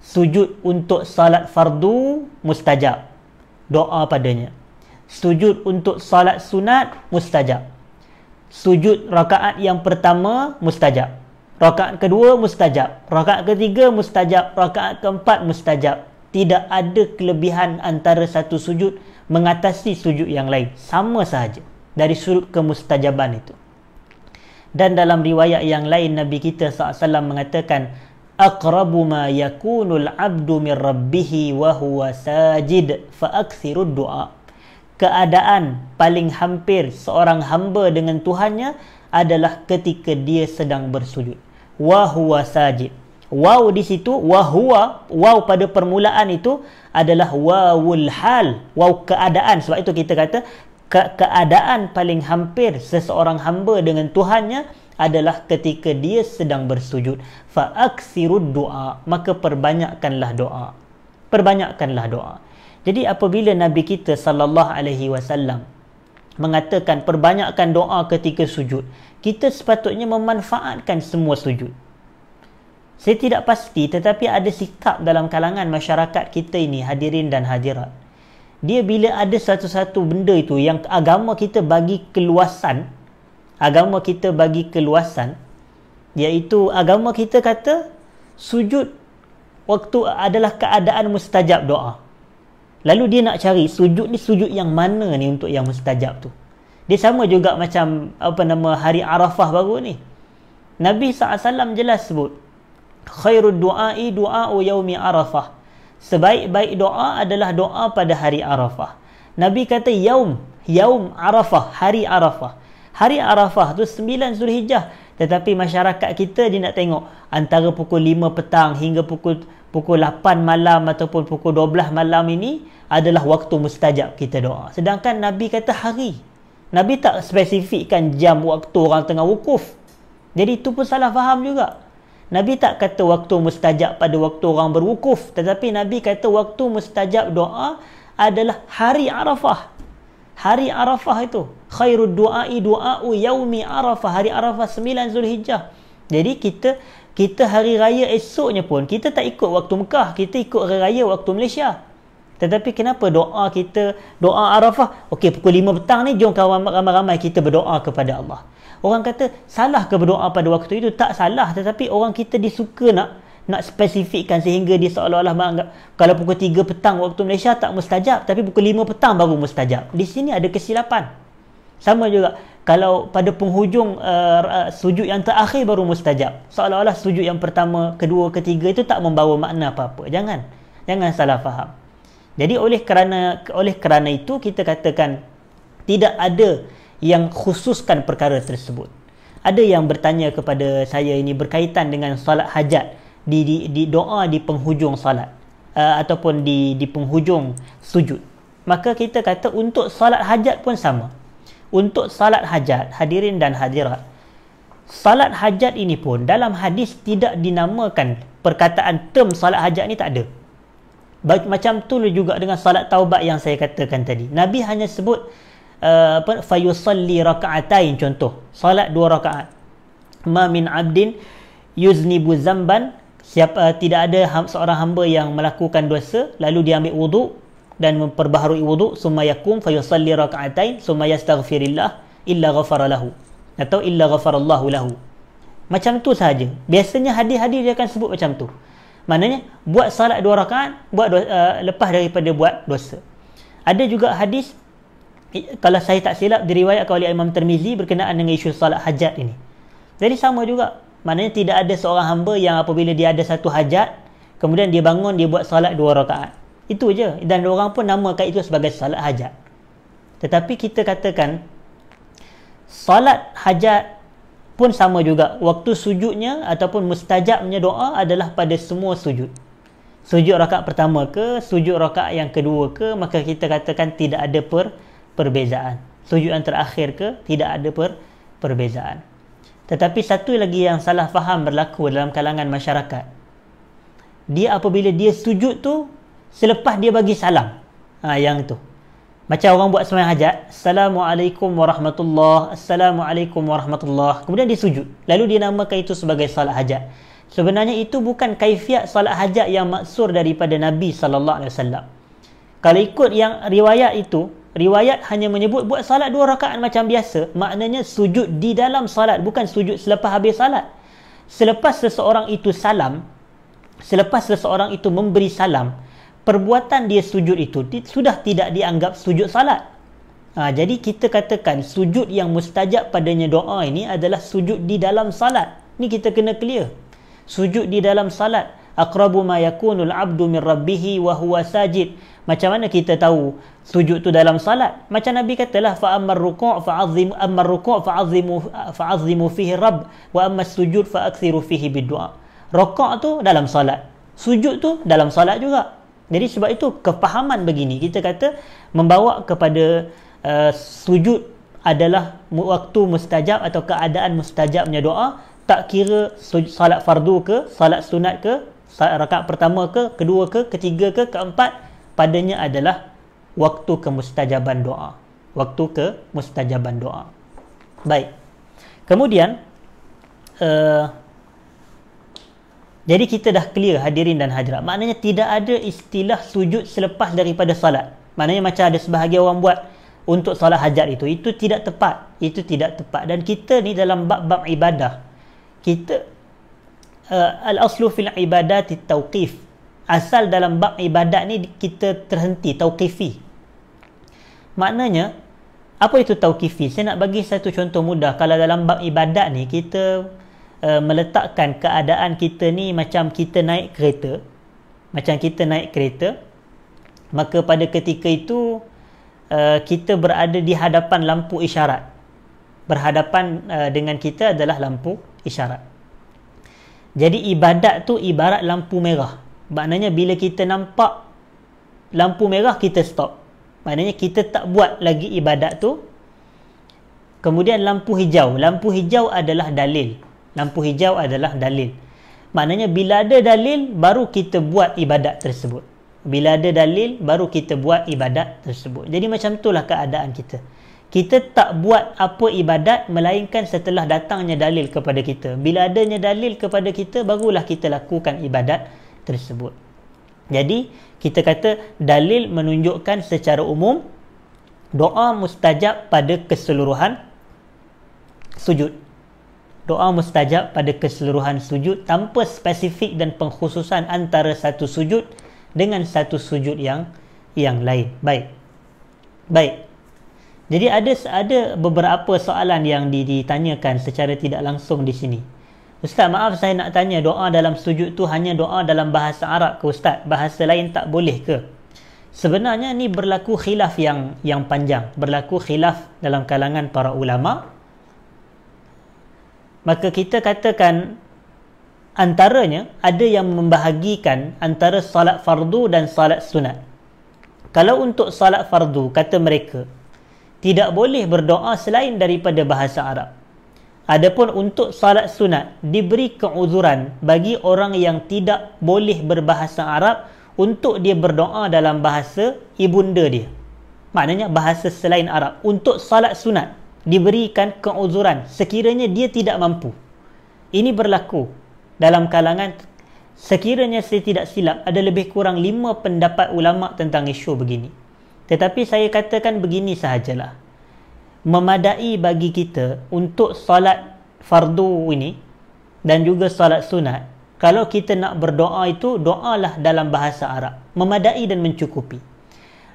Sujud untuk salat fardu mustajab, doa padanya. Sujud untuk salat sunat mustajab. Sujud rakaat yang pertama mustajab, rakaat kedua mustajab, rakaat ketiga mustajab, rakaat keempat mustajab. Tidak ada kelebihan antara satu sujud mengatasi sujud yang lain. Sama sahaja dari sudut kemustajaban itu. Dan dalam riwayat yang lain Nabi kita SAW mengatakan, aqrabu ma yakunul abdu min rabbihi wa huwa sajid fa akthirud du'a. Keadaan paling hampir seorang hamba dengan Tuhannya adalah ketika dia sedang bersujud. Wa huwa sajid. Waw di situ, wa huwa, waw pada permulaan itu adalah wawul hal, waw keadaan. Sebab itu kita kata keadaan paling hampir seseorang hamba dengan Tuhannya adalah ketika dia sedang bersujud. Fa aktsirud du'a, maka perbanyakkanlah doa. Perbanyakkanlah doa. Jadi apabila Nabi kita sallallahu alaihi wasallam mengatakan perbanyakkan doa ketika sujud, kita sepatutnya memanfaatkan semua sujud. Saya tidak pasti, tetapi ada sikap dalam kalangan masyarakat kita ini, hadirin dan hadirat. Dia bila ada satu-satu benda itu yang agama kita bagi keluasan, iaitu agama kita kata sujud waktu adalah keadaan mustajab doa. Lalu dia nak cari sujud ni, sujud yang mana ni untuk yang mustajab tu. Dia sama juga macam hari Arafah baru ni. Nabi SAW jelas sebut, khairud du'ai du'a'u yaumi Arafah. Sebaik-baik doa adalah doa pada hari Arafah. Nabi kata yaum Arafah, hari Arafah. Hari Arafah tu 9 Zulhijjah. Tetapi masyarakat kita dia nak tengok antara pukul 5 petang hingga pukul 8 malam ataupun pukul 12 malam ini adalah waktu mustajab kita doa. Sedangkan Nabi kata hari. Nabi tak spesifikkan jam waktu orang tengah wukuf. Jadi itu pun salah faham juga. Nabi tak kata waktu mustajab pada waktu orang berwukuf, tetapi Nabi kata waktu mustajab doa adalah hari Arafah. Hari Arafah itu khairud du'ai du'a'u yaumi Arafah, hari Arafah 9 Zulhijjah. Jadi kita hari raya esoknya pun kita tak ikut waktu Mekah, kita ikut hari raya waktu Malaysia. Tetapi kenapa doa kita, doa Arafah, okey pukul 5 petang ni jom kawan ramai-ramai kita berdoa kepada Allah. Orang kata salah ke berdoa pada waktu itu? Tak salah, tetapi orang kita disuka nak spesifikkan sehingga dia seolah-olah menganggap kalau pukul 3 petang waktu Malaysia tak mustajab, tapi pukul 5 petang baru mustajab. Di sini ada kesilapan. Sama juga kalau pada penghujung sujud yang terakhir baru mustajab, seolah-olah sujud yang pertama, kedua, ketiga itu tak membawa makna apa-apa. Jangan salah faham. Jadi oleh kerana itu kita katakan tidak ada yang khususkan perkara tersebut. Ada yang bertanya kepada saya ini berkaitan dengan salat hajat, di doa di penghujung salat ataupun di penghujung sujud. Maka kita kata untuk salat hajat pun sama. Untuk salat hajat, hadirin dan hadirat, salat hajat ini pun dalam hadis tidak dinamakan, perkataan term salat hajat ni tak ada. Macam tu juga dengan salat taubat yang saya katakan tadi. Nabi hanya sebut fayusalli raka'atain, contoh salat 2 rakaat. Ma min abdin yuznibu zamban, tidak ada seorang hamba yang melakukan dosa lalu dia ambil wuduk dan memperbaharui wuduk, summa yakum fayusalli raka'atain summa yastaghfirillah illa ghafara lahu, atau illa ghafarallahu lahu. Macam tu sahaja. Biasanya hadis-hadis dia akan sebut macam tu. Maknanya buat salat 2 rakaat, lepas daripada buat dosa. Ada juga hadis, kalau saya tak silap, diriwayatkan oleh Imam Tirmizi berkenaan dengan isu salat hajat ini. Jadi sama juga. Maknanya tidak ada seorang hamba yang apabila dia ada satu hajat, kemudian dia bangun, dia buat salat 2 rakaat. Itu je. Dan orang pun namakan itu sebagai salat hajat. Tetapi kita katakan salat hajat pun sama juga. Waktu sujudnya ataupun mustajabnya doa adalah pada semua sujud. Sujud rakaat pertama ke, sujud rakaat yang kedua ke, maka kita katakan tidak ada perbezaan. Sujud yang terakhir ke, tidak ada perbezaan. Tetapi satu lagi yang salah faham berlaku dalam kalangan masyarakat. Dia apabila dia sujud tu, selepas dia bagi salam. Yang tu. Macam orang buat sembahyang hajat, Assalamualaikum warahmatullahi, Assalamualaikum warahmatullahi. Kemudian dia sujud. Lalu dia namakan itu sebagai salat hajat. Sebenarnya itu bukan kaifiat salat hajat yang maksur daripada Nabi SAW. Kalau ikut yang riwayat itu, riwayat hanya menyebut buat salat 2 rakaat macam biasa. Maknanya sujud di dalam salat, bukan sujud selepas habis salat. Selepas seseorang itu salam, selepas seseorang itu memberi salam, perbuatan dia sujud itu sudah tidak dianggap sujud salat. Jadi kita katakan sujud yang mustajab padanya doa ini adalah sujud di dalam salat. Ni kita kena clear. Sujud di dalam salat. Aqrabu ma yakunul abdu min rabbih wa huwa sajid. Macam mana kita tahu sujud tu dalam salat? Macam Nabi katalah, fa ammar ruku' fa'azzimu fihi rabb wa ammas sujud fa'akthiru fihi bid-du'a. Rukuk tu dalam salat, sujud tu dalam salat juga. Jadi sebab itu kefahaman begini, kita kata membawa kepada sujud adalah waktu mustajab atau keadaan mustajabnya doa, tak kira salat fardu ke, salat sunat ke, rakaat pertama ke, kedua ke, ketiga ke, keempat, padanya adalah waktu kemustajaban doa. Waktu kemustajaban doa. Baik. Kemudian jadi kita dah clear hadirin dan hadirat. Maknanya tidak ada istilah sujud selepas daripada salat. Maknanya macam ada sebahagian orang buat untuk salat hajat itu. Itu tidak tepat. Itu tidak tepat. Dan kita ni dalam bab-bab ibadah, kita al-aslu fil ibadati tauqif. Asal dalam bab ibadat ni kita terhenti, tauqifi. Maknanya, apa itu tauqifi? Saya nak bagi satu contoh mudah. Kalau dalam bab ibadat ni, kita meletakkan keadaan kita ni macam kita naik kereta. Macam kita naik kereta, maka pada ketika itu kita berada di hadapan lampu isyarat. Berhadapan dengan kita adalah lampu isyarat. Jadi ibadat tu ibarat lampu merah. Maknanya bila kita nampak lampu merah, kita stop. Maknanya kita tak buat lagi ibadat tu. Kemudian lampu hijau. Lampu hijau adalah dalil. Lampu hijau adalah dalil. Maknanya bila ada dalil, baru kita buat ibadat tersebut. Bila ada dalil, baru kita buat ibadat tersebut. Jadi macam itulah keadaan kita. Kita tak buat apa ibadat, melainkan setelah datangnya dalil kepada kita. Bila adanya dalil kepada kita, barulah kita lakukan ibadat tersebut. Jadi kita kata dalil menunjukkan secara umum doa mustajab pada keseluruhan sujud. Doa mustajab pada keseluruhan sujud tanpa spesifik dan pengkhususan antara satu sujud dengan satu sujud yang lain. Baik. Jadi ada beberapa soalan yang ditanyakan secara tidak langsung di sini. Ustaz, maaf saya nak tanya, doa dalam sujud tu hanya doa dalam bahasa Arab ke Ustaz? Bahasa lain tak boleh ke? Sebenarnya ni berlaku khilaf yang panjang. Berlaku khilaf dalam kalangan para ulama. Maka kita katakan antaranya ada yang membahagikan antara salat fardu dan salat sunat. Kalau untuk salat fardu, kata mereka, tidak boleh berdoa selain daripada bahasa Arab. Adapun untuk salat sunat, diberi keuzuran bagi orang yang tidak boleh berbahasa Arab untuk dia berdoa dalam bahasa ibunda dia. Maknanya bahasa selain Arab. Untuk salat sunat diberikan keuzuran sekiranya dia tidak mampu. Ini berlaku dalam kalangan, sekiranya saya tidak silap, ada lebih kurang 5 pendapat ulama tentang isu begini. Tetapi saya katakan begini sahajalah. Memadai bagi kita untuk salat fardu ini dan juga salat sunat, kalau kita nak berdoa itu, doalah dalam bahasa Arab. Memadai dan mencukupi.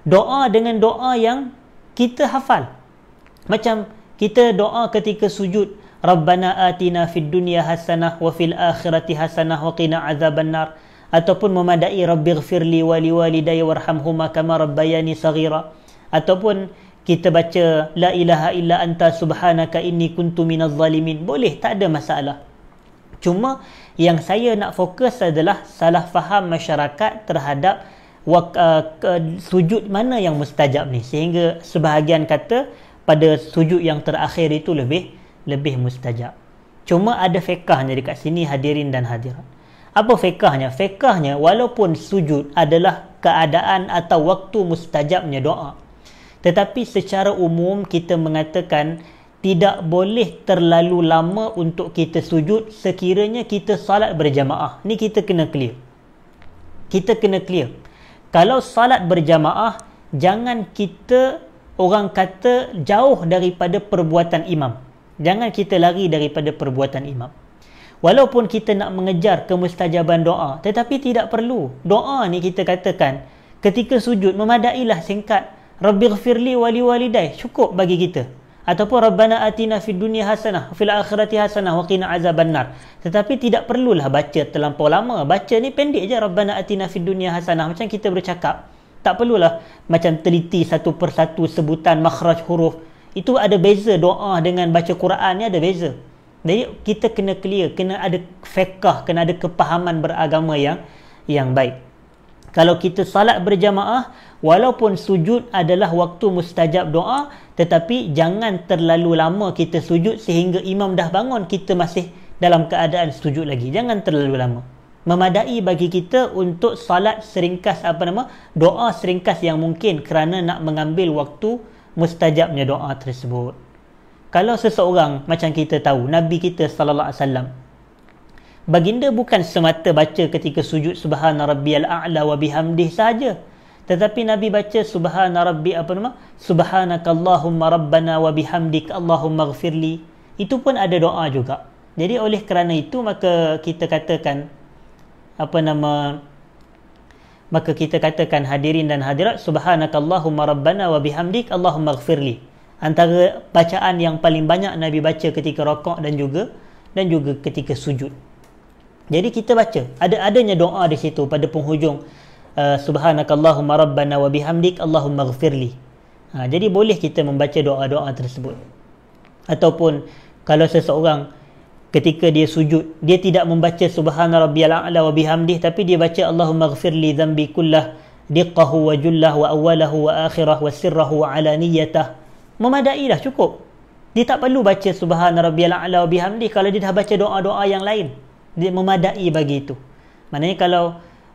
Doa dengan doa yang kita hafal. Macam kita doa ketika sujud, Rabbana atina fid dunya hasanah wa fil akhirati hasanah wa qina azabannar, ataupun memadai Rabbighfirli wa liwalidayya warhamhuma kama rabbayani saghira, ataupun kita baca la ilaha illa anta subhanaka inni kuntu minaz zalimin. Boleh, tak ada masalah. Cuma yang saya nak fokus adalah salah faham masyarakat terhadap sujud mana yang mustajab ni, sehingga sebahagian kata pada sujud yang terakhir itu lebih mustajab. Cuma ada fiqahnya dekat sini, hadirin dan hadirat. Apa fiqahnya? Fiqahnya, walaupun sujud adalah keadaan atau waktu mustajabnya doa, tetapi secara umum kita mengatakan tidak boleh terlalu lama untuk kita sujud sekiranya kita salat berjamaah. Ni kita kena clear. Kalau salat berjamaah, jangan kita, orang kata, jauh daripada perbuatan imam. Jangan kita lari daripada perbuatan imam. Walaupun kita nak mengejar kemustajaban doa, tetapi tidak perlu. Doa ni kita katakan ketika sujud memadailah singkat, Rabbighfirli wa liwalidayya, cukup bagi kita. Ataupun Rabbana atina fid dunya hasanah fil akhirati hasanah wa qina azabannar. Tetapi tidak perlulah baca terlampau lama. Baca ni pendek je, Rabbana atina fid dunya hasanah, macam kita bercakap. Tak perlulah macam teliti satu persatu sebutan makhraj huruf. Itu ada beza. Doa dengan baca Quran ni ada beza. Jadi kita kena clear, kena ada fiqh, kena ada kepahaman beragama yang baik. Kalau kita salat berjamaah, walaupun sujud adalah waktu mustajab doa, tetapi jangan terlalu lama kita sujud sehingga imam dah bangun, kita masih dalam keadaan sujud lagi. Jangan terlalu lama. Memadai bagi kita untuk salat seringkas, doa seringkas yang mungkin, kerana nak mengambil waktu mustajabnya doa tersebut. Kalau seseorang, macam kita tahu, Nabi kita sallallahu alaihi wasallam, baginda bukan semata baca ketika sujud subhana rabbiyal a'la wa bihamdih saja, tetapi Nabi baca subhana rabbi subhanakallahumma rabbana wa bihamdik allahumma ghfirli. Itu pun ada doa juga. Jadi oleh kerana itu, maka kita katakan maka kita katakan, hadirin dan hadirat, subhanakallahumma rabbana wa bihamdik allahumma ghfirli. Antara bacaan yang paling banyak Nabi baca ketika rakaat dan juga ketika sujud. Jadi kita baca, adanya doa di situ pada penghujung, subhanakallahumma rabbana wa bihamdik allahumma ghfirli. Jadi boleh kita membaca doa-doa tersebut. Ataupun kalau seseorang ketika dia sujud, dia tidak membaca subhana rabbiyal a'la wa bihamdih, tapi dia baca allahumma ghfirli dhanbi kullah diqqahu wa jullah wa awwalahu wa akhirah wa sirrahu wa alaniyatah. Memadai dah, cukup. Dia tak perlu baca subhana rabbiyal a'la wa bihamdih kalau dia dah baca doa-doa yang lain. Dia memadai bagi itu. Maknanya kalau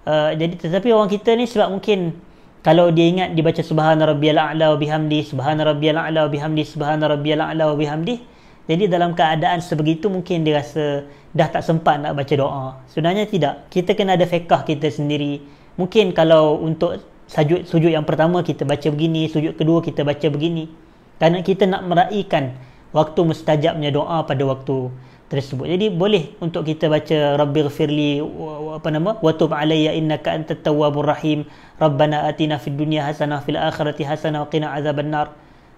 jadi, tetapi orang kita ni sebab mungkin kalau dia ingat dia baca subhana rabbiyal a'la wa bihamdih, subhana rabbiyal a'la wa bihamdih, subhana rabbiyal a'la wa bihamdih, jadi dalam keadaan sebegitu mungkin dia rasa dah tak sempat nak baca doa. Sebenarnya tidak. Kita kena ada fiqh kita sendiri. Mungkin kalau untuk sujud yang pertama kita baca begini, sujud kedua kita baca begini, kerana kita nak meraihkan waktu mustajabnya doa pada waktu tersebut. Jadi boleh untuk kita baca Rabbighfirli wa tub alayya innaka antat tawwabur rahim, Rabbana atina fid dunya hasanah fil akhirati hasanah wa qina azabannar.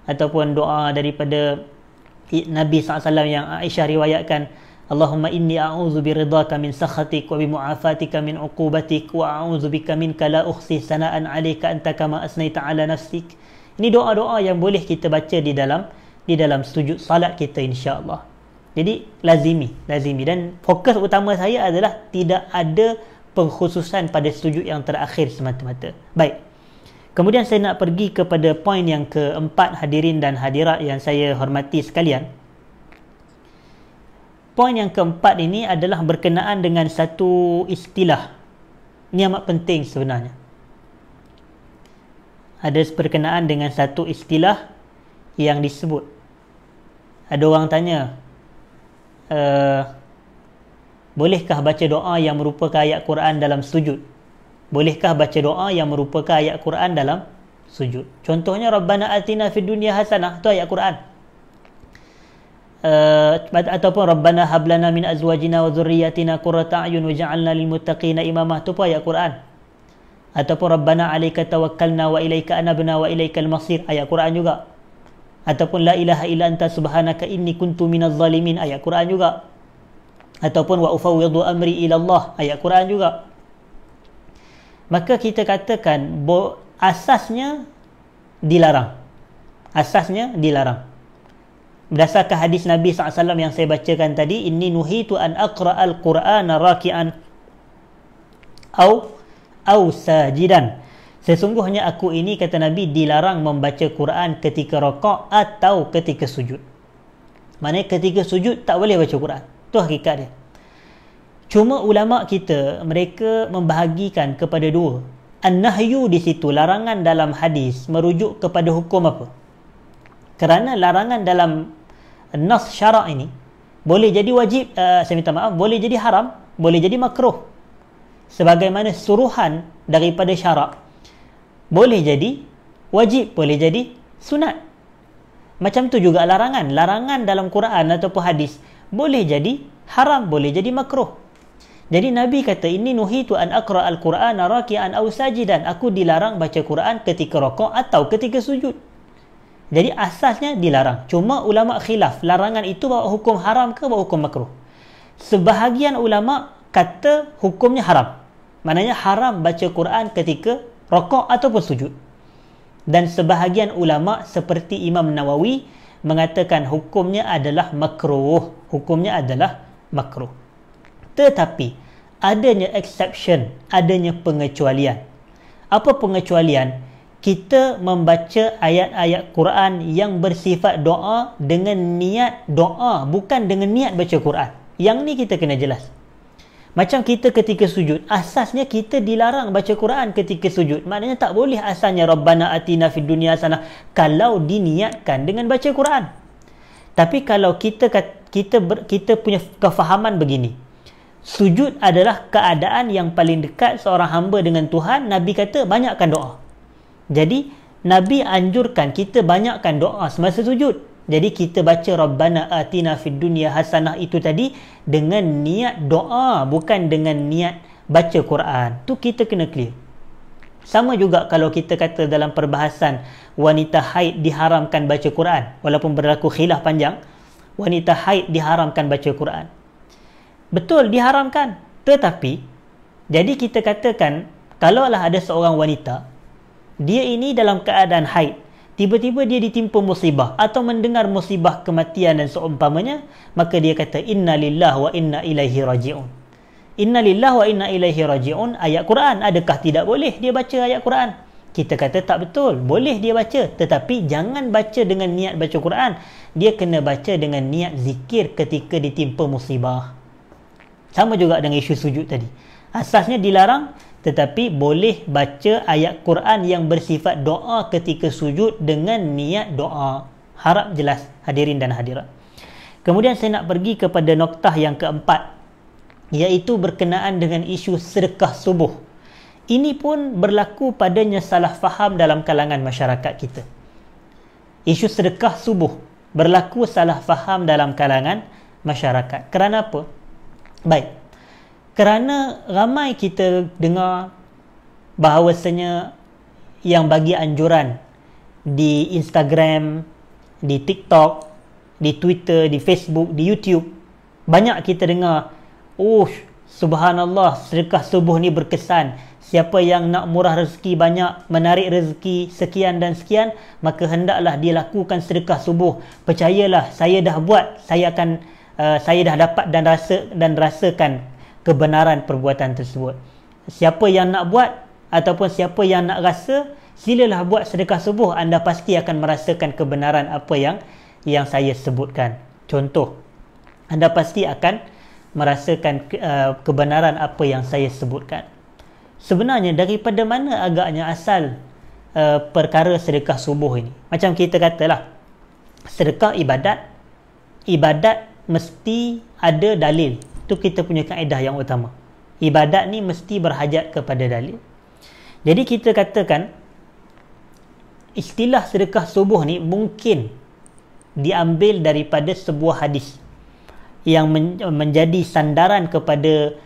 Ataupun doa daripada Nabi SAW yang Aisyah riwayatkan, Allahumma inni a'udzu biridhaka min sakhatik wa bimu'afatika min uqubatik wa a'udzu bika minka la ukhsi sana'an 'alaika anta kama asnaita 'ala nafsik. Ini doa-doa yang boleh kita baca di dalam sujud salat kita, insya-Allah. Jadi lazimi, dan fokus utama saya adalah tidak ada pengkhususan pada sujud yang terakhir semata-mata. Baik. Kemudian saya nak pergi kepada poin yang keempat, hadirin dan hadirat yang saya hormati sekalian. Poin yang keempat ini adalah berkenaan dengan satu istilah. Ini amat penting sebenarnya. ada berkenaan dengan satu istilah yang disebut. Ada orang tanya, bolehkah baca doa yang merupakan ayat Quran dalam sujud? Bolehkah baca doa yang merupakan ayat Quran dalam sujud? Contohnya, Rabbana atina fid dunya hasanah, itu ayat Quran. Ataupun Rabbana hablana min azwajina wa dhurriyyatina qurrata a'yun waj'alna lil muttaqina imamah, itu pun ayat Quran. Ataupun Rabbana 'alaika tawakkalna wa ilaika anabna wa ilaikal masir, ayat Quran juga. Ataupun la ilaha illa anta subhanaka inni kuntu minaz zalimin, ayat Quran juga. Ataupun wa ufawwidu amri ila Allah, ayat Quran juga. Maka kita katakan asasnya dilarang. Asasnya dilarang. Berdasarkan hadis Nabi SAW yang saya bacakan tadi, inni nuhitu an aqra'al Qur'ana raki'an au sajidan. Sesungguhnya aku ini, kata Nabi, dilarang membaca Quran ketika rakaat atau ketika sujud. Maknanya ketika sujud tak boleh baca Quran. Itu hakikat dia. Cuma ulama kita, mereka membahagikan kepada dua. An-nahyu di situ, larangan dalam hadis, merujuk kepada hukum apa? Kerana larangan dalam nas syarak ini boleh jadi wajib, saya minta maaf, boleh jadi haram, boleh jadi makruh. Sebagaimana suruhan daripada syarak boleh jadi wajib, boleh jadi sunat. Macam tu juga larangan. Larangan dalam Quran ataupun hadis boleh jadi haram, boleh jadi makruh. Jadi Nabi kata, inni nuhitu an aqra al-Qur'ana raki'an aw sajidan. Aku dilarang baca Quran ketika rakaat atau ketika sujud. Jadi asasnya dilarang. Cuma ulama khilaf, larangan itu bawa hukum haram ke bawa hukum makruh. Sebahagian ulama kata hukumnya haram. Maknanya haram baca Quran ketika rakaat ataupun sujud. Dan sebahagian ulama seperti Imam Nawawi mengatakan hukumnya adalah makruh. Hukumnya adalah makruh. Tetapi adanya exception, adanya pengecualian. Apa pengecualian? Kita membaca ayat-ayat Quran yang bersifat doa dengan niat doa, bukan dengan niat baca Quran. Yang ni kita kena jelas. Macam kita ketika sujud, asasnya kita dilarang baca Quran ketika sujud. Maknanya tak boleh asalnya Rabbana atina fid dunya hasanah kalau diniatkan dengan baca Quran. Tapi kalau kita punya kefahaman begini, sujud adalah keadaan yang paling dekat seorang hamba dengan Tuhan. Nabi kata banyakkan doa. Jadi Nabi anjurkan kita banyakkan doa semasa sujud. Jadi kita baca Rabbana atina fid dunya hasanah itu tadi dengan niat doa, bukan dengan niat baca Quran. Tu kita kena clear. Sama juga kalau kita kata dalam perbahasan wanita haid diharamkan baca Quran, walaupun berlaku khilaf panjang, wanita haid diharamkan baca Quran. Betul, diharamkan. Tetapi, jadi kita katakan, kalaulah ada seorang wanita, dia ini dalam keadaan haid, tiba-tiba dia ditimpa musibah atau mendengar musibah kematian dan seumpamanya, maka dia kata, Inna lillahi wa inna ilaihi raji'un. Inna lillahi wa inna ilaihi raji'un, ayat Quran. Adakah tidak boleh dia baca ayat Quran? Kita kata tak betul. Boleh dia baca. Tetapi jangan baca dengan niat baca Quran. Dia kena baca dengan niat zikir ketika ditimpa musibah. Sama juga dengan isu sujud tadi. Asasnya dilarang, tetapi boleh baca ayat Quran yang bersifat doa ketika sujud dengan niat doa. Harap jelas hadirin dan hadirat. Kemudian saya nak pergi kepada noktah yang keempat, iaitu berkenaan dengan isu sedekah subuh. Ini pun berlaku padanya salah faham dalam kalangan masyarakat kita. Isu sedekah subuh berlaku salah faham dalam kalangan masyarakat. Kerana apa? Baik, kerana ramai kita dengar bahawasanya yang bagi anjuran di Instagram, di TikTok, di Twitter, di Facebook, di YouTube, banyak kita dengar, oh subhanallah, sedekah subuh ni berkesan. Siapa yang nak murah rezeki banyak, menarik rezeki sekian dan sekian, maka hendaklah dia lakukan sedekah subuh. Percayalah, saya dah buat, saya dah dapat dan rasakan kebenaran perbuatan tersebut. Siapa yang nak buat ataupun siapa yang nak rasa, silalah buat sedekah subuh. Anda pasti akan merasakan kebenaran apa yang saya sebutkan. Contoh, anda pasti akan merasakan kebenaran apa yang saya sebutkan. Sebenarnya daripada mana agaknya asal perkara sedekah subuh ini. Macam kita katalah, sedekah ibadat mesti ada dalil. Itu kita punya kaedah yang utama. Ibadat ni mesti berhajat kepada dalil. Jadi kita katakan istilah sedekah subuh ni mungkin diambil daripada sebuah hadis yang menjadi sandaran kepada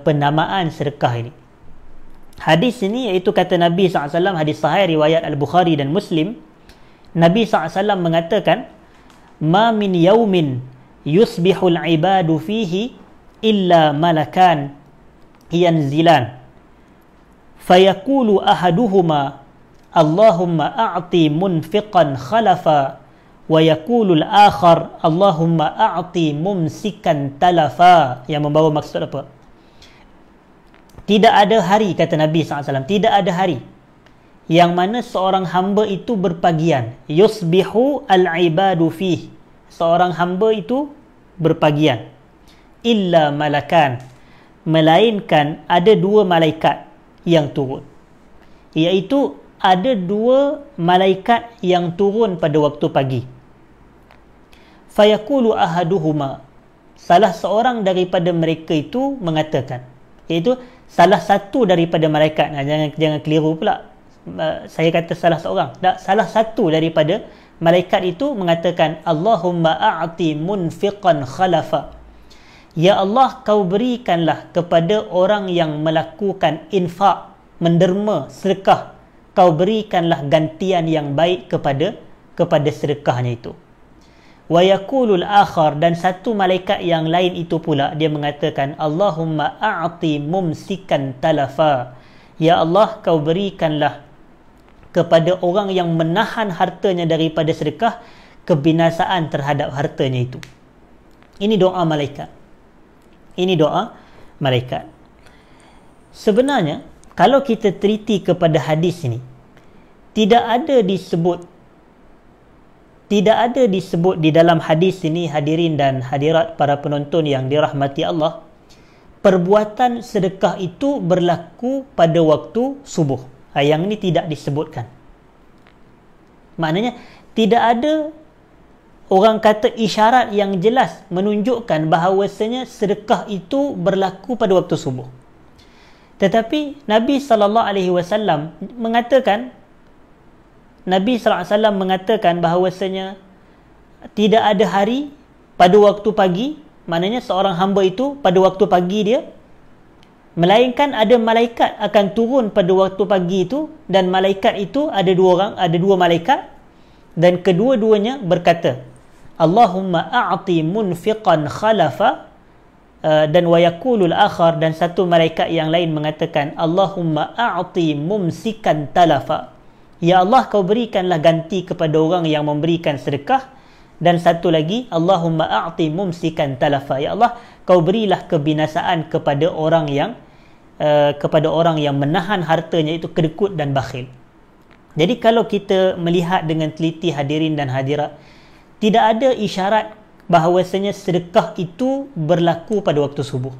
penamaan sedekah ini. Hadis ini iaitu kata Nabi SAW, hadis sahih riwayat Al-Bukhari dan Muslim. Nabi SAW mengatakan, "Ma min yaumin yusbihul ibadu fihi illa malakan yanzilan fayaqulu ahaduhuma Allahumma a'ti munfiqan khalafa wa yaqulu al-akhar Allahumma a'ti mumsikan talafa." Yang membawa maksud apa? Tidak ada hari, kata Nabi SAW, tidak ada hari yang mana seorang hamba itu berpagian. Yusbihu al-ibadu fih, seorang hamba itu berpagian. Illa malakan, melainkan ada dua malaikat yang turun. Iaitu ada dua malaikat yang turun pada waktu pagi. Fayaqulu ahaduhuma, salah seorang daripada mereka itu mengatakan, iaitu salah satu daripada malaikat. Jangan keliru pula, saya kata salah seorang. Salah satu daripada malaikat itu mengatakan, Allahumma a'ti munfiqan khalafa. Ya Allah, kau berikanlah kepada orang yang melakukan infak, menderma, sedekah, kau berikanlah gantian yang baik kepada sedekahnya itu. Wa yaqulul akhar, dan satu malaikat yang lain itu pula dia mengatakan, Allahumma a'ti mumsikan talafa. Ya Allah, kau berikanlah kepada orang yang menahan hartanya daripada sedekah kebinasaan terhadap hartanya itu. Ini doa malaikat. Ini doa malaikat. Sebenarnya kalau kita teliti kepada hadis ini, tidak ada disebut di dalam hadis ini, hadirin dan hadirat para penonton yang dirahmati Allah, perbuatan sedekah itu berlaku pada waktu subuh. Yang ini tidak disebutkan. Maknanya tidak ada orang kata isyarat yang jelas menunjukkan bahawasanya sedekah itu berlaku pada waktu subuh. Tetapi Nabi SAW mengatakan, bahawasanya tidak ada hari pada waktu pagi, maknanya seorang hamba itu pada waktu pagi dia, melainkan ada malaikat akan turun pada waktu pagi itu, dan malaikat itu ada dua malaikat, dan kedua-duanya berkata, Allahumma a'ti munfiqan khalafa, dan wa yaqulul akhar, dan satu malaikat yang lain mengatakan, Allahumma a'ti mumsikan talafa. Ya Allah, kau berikanlah ganti kepada orang yang memberikan sedekah, dan satu lagi, Allahumma a'ti mumsikan talafa. Ya Allah, kau berilah kebinasaan kepada orang yang menahan hartanya itu kedekut dan bakhil. Jadi kalau kita melihat dengan teliti, hadirin dan hadirat, tidak ada isyarat bahawasanya sedekah itu berlaku pada waktu subuh.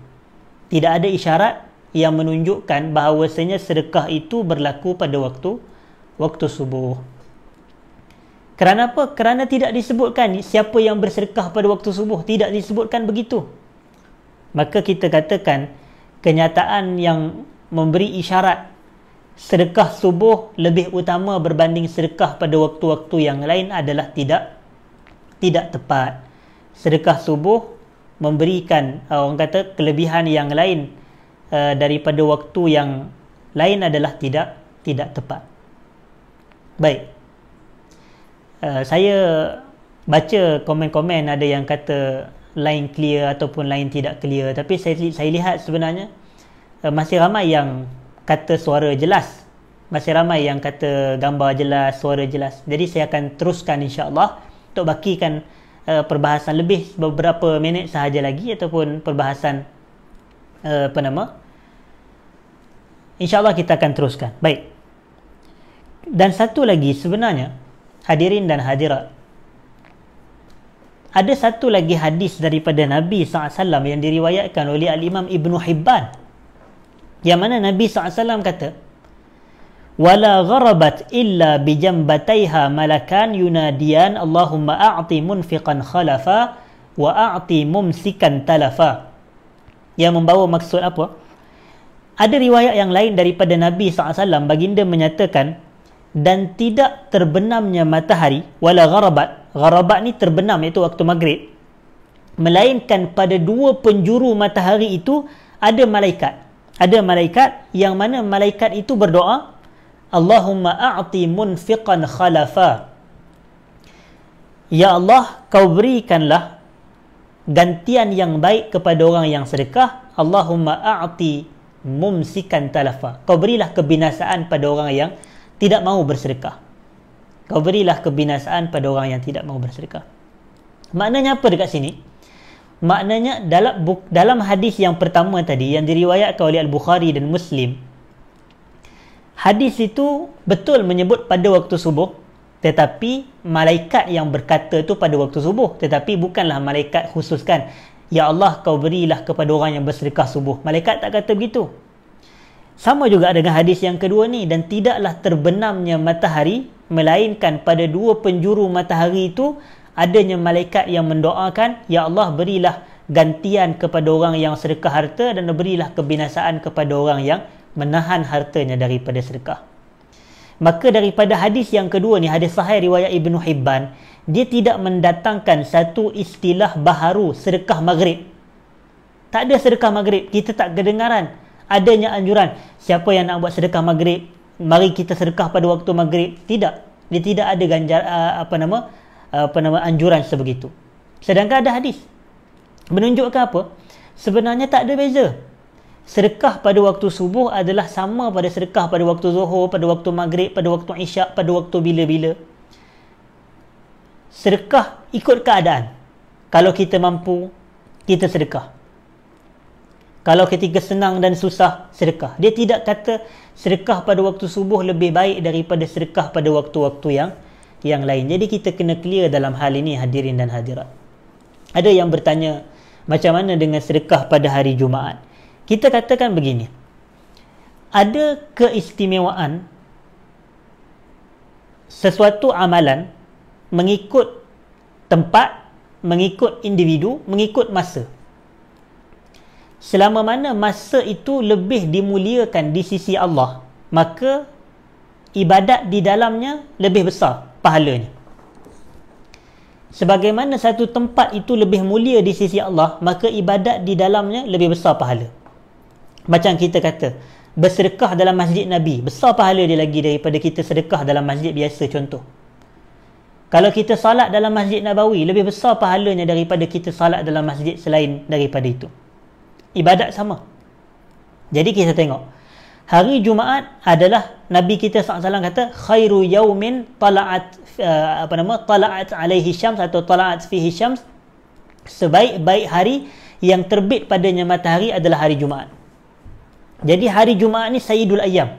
Tidak ada isyarat yang menunjukkan bahawasanya sedekah itu berlaku pada waktu subuh. Kerana apa? Kerana tidak disebutkan siapa yang bersedekah pada waktu subuh. Tidak disebutkan begitu. Maka kita katakan kenyataan yang memberi isyarat sedekah subuh lebih utama berbanding sedekah pada waktu-waktu yang lain adalah tidak tepat. Sedekah subuh memberikan orang kata kelebihan yang lain daripada waktu yang lain adalah tidak tepat. Baik. Saya baca komen-komen ada yang kata line clear ataupun line tidak clear, tapi saya lihat sebenarnya masih ramai yang kata suara jelas, masih ramai yang kata gambar jelas, suara jelas. Jadi saya akan teruskan insya-Allah untuk bakikan perbahasan lebih beberapa minit sahaja lagi, ataupun perbahasan insya-Allah kita akan teruskan. Baik. Dan satu lagi sebenarnya, hadirin dan hadirat, ada satu lagi hadis daripada Nabi SAW yang diriwayatkan oleh Al-Imam Ibn Hibban, yang mana Nabi SAW kata, wala gharabat illa bijambataiha malakan yunadiyan Allahumma a'ti munfiqan khalafa wa a'ti mumsikan talafa. Yang membawa maksud apa? Ada riwayat yang lain daripada Nabi SAW, baginda menyatakan, dan tidak terbenamnya matahari, wala gharabat ni terbenam, iaitu waktu maghrib, melainkan pada dua penjuru matahari itu ada malaikat yang mana malaikat itu berdoa, Allahumma a'ti munfiqan khalafa, ya Allah, kau berikanlah gantian yang baik kepada orang yang sedekah. Allahumma a'ti mumsikan talafa, kau berilah kebinasaan pada orang yang tidak mahu bersedekah. Kau berilah kebinasaan pada orang yang tidak mahu bersedekah. Maknanya apa dekat sini? Maknanya dalam hadis yang pertama tadi yang diriwayatkan oleh Al-Bukhari dan Muslim, hadis itu betul menyebut pada waktu subuh, tetapi malaikat yang berkata itu pada waktu subuh, tetapi bukanlah malaikat khususkan, ya Allah, kau berilah kepada orang yang bersedekah subuh. Malaikat tak kata begitu. Sama juga dengan hadis yang kedua ni, dan tidaklah terbenamnya matahari melainkan pada dua penjuru matahari itu adanya malaikat yang mendoakan, ya Allah, berilah gantian kepada orang yang sedekah harta dan berilah kebinasaan kepada orang yang menahan hartanya daripada sedekah. Maka daripada hadis yang kedua ni, hadis sahih riwayat Ibnu Hibban, dia tidak mendatangkan satu istilah baharu, sedekah maghrib. Tak ada sedekah maghrib. Kita tak kedengaran adanya anjuran, siapa yang nak buat sedekah maghrib, mari kita sedekah pada waktu maghrib. Tidak. Dia tidak ada anjuran sebegitu. Sedangkan ada hadis menunjukkan apa? Sebenarnya tak ada beza. Sedekah pada waktu subuh adalah sama pada sedekah pada waktu zuhur, pada waktu maghrib, pada waktu isyak, pada waktu bila-bila. Sedekah ikut keadaan. Kalau kita mampu, kita sedekah. Kalau ketika senang dan susah, sedekah. Dia tidak kata sedekah pada waktu subuh lebih baik daripada sedekah pada waktu-waktu yang lain. Jadi kita kena clear dalam hal ini, hadirin dan hadirat. Ada yang bertanya, macam mana dengan sedekah pada hari Jumaat? Kita katakan begini, ada keistimewaan sesuatu amalan mengikut tempat, mengikut individu, mengikut masa. Selama mana masa itu lebih dimuliakan di sisi Allah, maka ibadat di dalamnya lebih besar pahalanya. Sebagaimana satu tempat itu lebih mulia di sisi Allah, maka ibadat di dalamnya lebih besar pahala. Macam kita kata, bersedekah dalam masjid Nabi, besar pahala dia lagi daripada kita sedekah dalam masjid biasa, contoh. Kalau kita salat dalam Masjid Nabawi, lebih besar pahalanya daripada kita salat dalam masjid selain daripada itu. Ibadat sama. Jadi kita tengok, hari Jumaat adalah Nabi kita SAW kata, khairu yaumin tala'at tala'at alaihi syams atau tala'at fihi syams, sebaik-baik hari yang terbit padanya matahari adalah hari Jumaat. Jadi hari Jumaat ni sayyidul ayyam.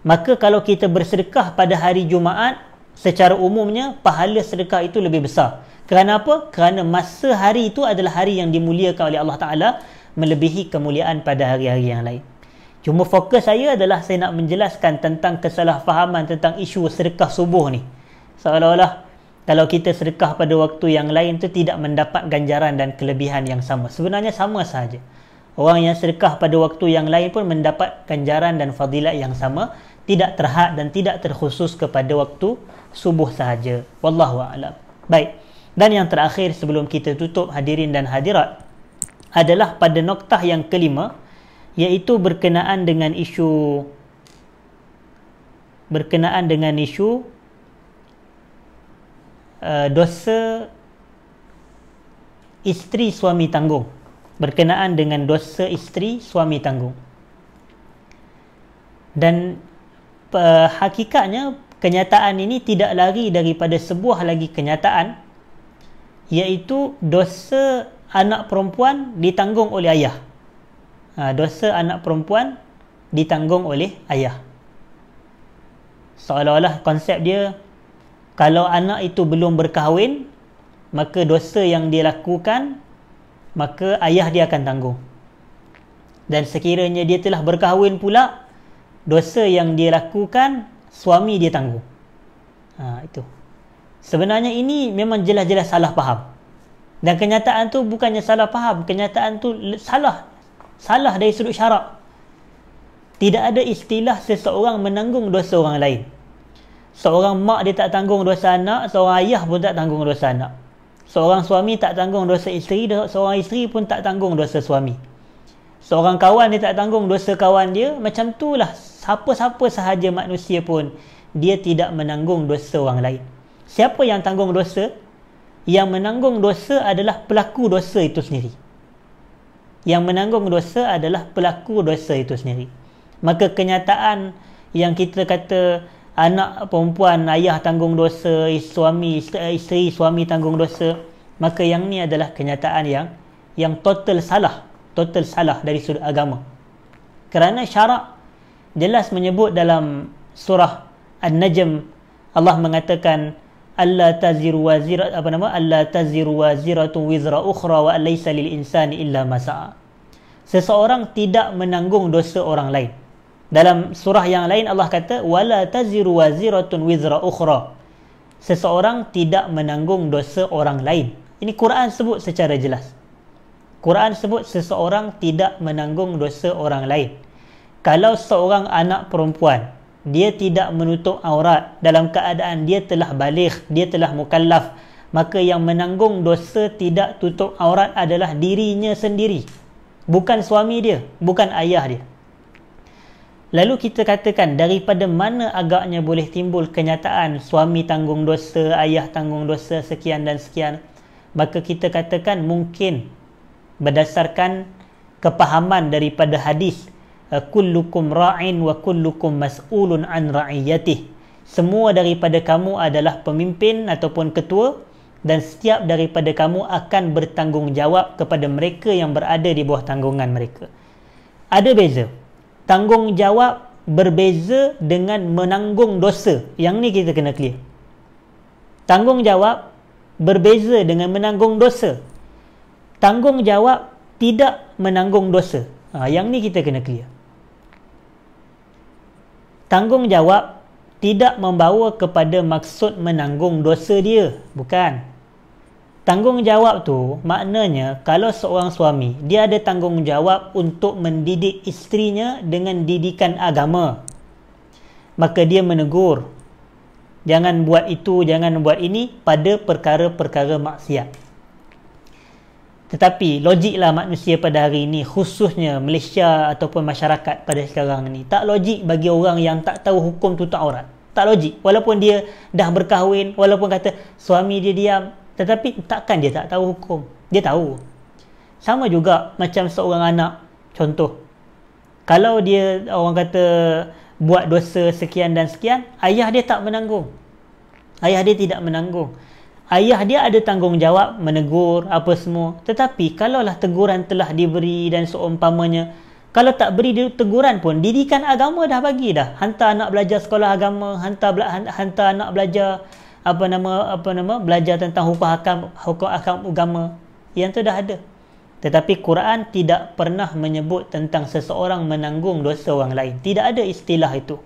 Maka kalau kita bersedekah pada hari Jumaat, secara umumnya pahala sedekah itu lebih besar. Kerana apa? Kerana masa hari itu adalah hari yang dimuliakan oleh Allah Ta'ala, melebihi kemuliaan pada hari-hari yang lain. Cuma fokus saya adalah saya nak menjelaskan tentang kesalahfahaman tentang isu sedekah subuh ni. Seolah-olah kalau kita sedekah pada waktu yang lain tu tidak mendapat ganjaran dan kelebihan yang sama. Sebenarnya sama sahaja. Orang yang sedekah pada waktu yang lain pun mendapat ganjaran dan fadilat yang sama, tidak terhad dan tidak terkhusus kepada waktu subuh sahaja. Wallahu a'lam. Baik. Dan yang terakhir sebelum kita tutup, hadirin dan hadirat, adalah pada noktah yang kelima, iaitu berkenaan dengan isu dosa isteri suami tanggung. Berkenaan dengan dosa isteri suami tanggung. Dan hakikatnya kenyataan ini tidak lari daripada sebuah lagi kenyataan, iaitu dosa anak perempuan ditanggung oleh ayah. Dosa anak perempuan ditanggung oleh ayah. Seolah-olah konsep dia, kalau anak itu belum berkahwin, maka dosa yang dia lakukan, maka ayah dia akan tanggung. Dan sekiranya dia telah berkahwin pula, dosa yang dia lakukan suami dia tanggung. Itu. Sebenarnya ini memang jelas-jelas salah faham. Dan kenyataan tu bukannya salah faham, kenyataan tu salah dari sudut syarak. Tidak ada istilah seseorang menanggung dosa orang lain. Seorang mak dia tak tanggung dosa anak, seorang ayah pun tak tanggung dosa anak. Seorang suami tak tanggung dosa isteri, seorang isteri pun tak tanggung dosa suami. Seorang kawan dia tak tanggung dosa kawan dia. Macam itulah siapa-siapa sahaja manusia pun dia tidak menanggung dosa orang lain. Siapa yang tanggung dosa? Yang menanggung dosa adalah pelaku dosa itu sendiri. Yang menanggung dosa adalah pelaku dosa itu sendiri. Maka kenyataan yang kita kata anak perempuan ayah tanggung dosa, isteri suami tanggung dosa, maka yang ni adalah kenyataan yang total salah dari sudut agama. Kerana syarak jelas menyebut dalam surah An-Najm, Allah mengatakan alla taziru waziratun wizra ukhra wa laysa lil insani illa ma sa'a. Seseorang tidak menanggung dosa orang lain. Dalam surah yang lain Allah kata wala taziru waziratun wizra ukhra. Seseorang tidak menanggung dosa orang lain. Ini Quran sebut secara jelas. Quran sebut seseorang tidak menanggung dosa orang lain. Kalau seorang anak perempuan dia tidak menutup aurat dalam keadaan dia telah baligh, dia telah mukallaf, maka yang menanggung dosa tidak tutup aurat adalah dirinya sendiri, bukan suami dia, bukan ayah dia. Lalu kita katakan daripada mana agaknya boleh timbul kenyataan suami tanggung dosa, ayah tanggung dosa sekian dan sekian? Maka kita katakan mungkin berdasarkan kepahaman daripada hadis kullukum ra'in wa kullukum mas'ulun an ra'iyatih. Semua daripada kamu adalah pemimpin ataupun ketua, dan setiap daripada kamu akan bertanggungjawab kepada mereka yang berada di bawah tanggungan mereka. Ada beza. Tanggungjawab berbeza dengan menanggung dosa. Yang ni kita kena clear. Tanggungjawab berbeza dengan menanggung dosa. Tanggungjawab tidak menanggung dosa. Yang ni kita kena clear. Tanggungjawab tidak membawa kepada maksud menanggung dosa dia. Bukan. Tanggungjawab tu maknanya kalau seorang suami dia ada tanggungjawab untuk mendidik isterinya dengan didikan agama, maka dia menegur, jangan buat itu, jangan buat ini pada perkara-perkara maksiat. Tetapi logiklah manusia pada hari ini, khususnya Malaysia ataupun masyarakat pada sekarang ni, tak logik bagi orang yang tak tahu hukum tutup aurat. Tak logik. Walaupun dia dah berkahwin, walaupun kata suami dia diam, tetapi takkan dia tak tahu hukum. Dia tahu. Sama juga macam seorang anak. Contoh, kalau dia orang kata buat dosa sekian dan sekian, ayah dia tak menanggung. Ayah dia tidak menanggung. Ayah dia ada tanggungjawab menegur apa semua. Tetapi kalaulah teguran telah diberi dan seumpamanya, kalau tak beri teguran pun, didikan agama dah bagi dah. Hantar anak belajar sekolah agama, hantar anak belajar belajar tentang hukum ahkam agama. Yang tu dah ada. Tetapi Quran tidak pernah menyebut tentang seseorang menanggung dosa orang lain. Tidak ada istilah itu.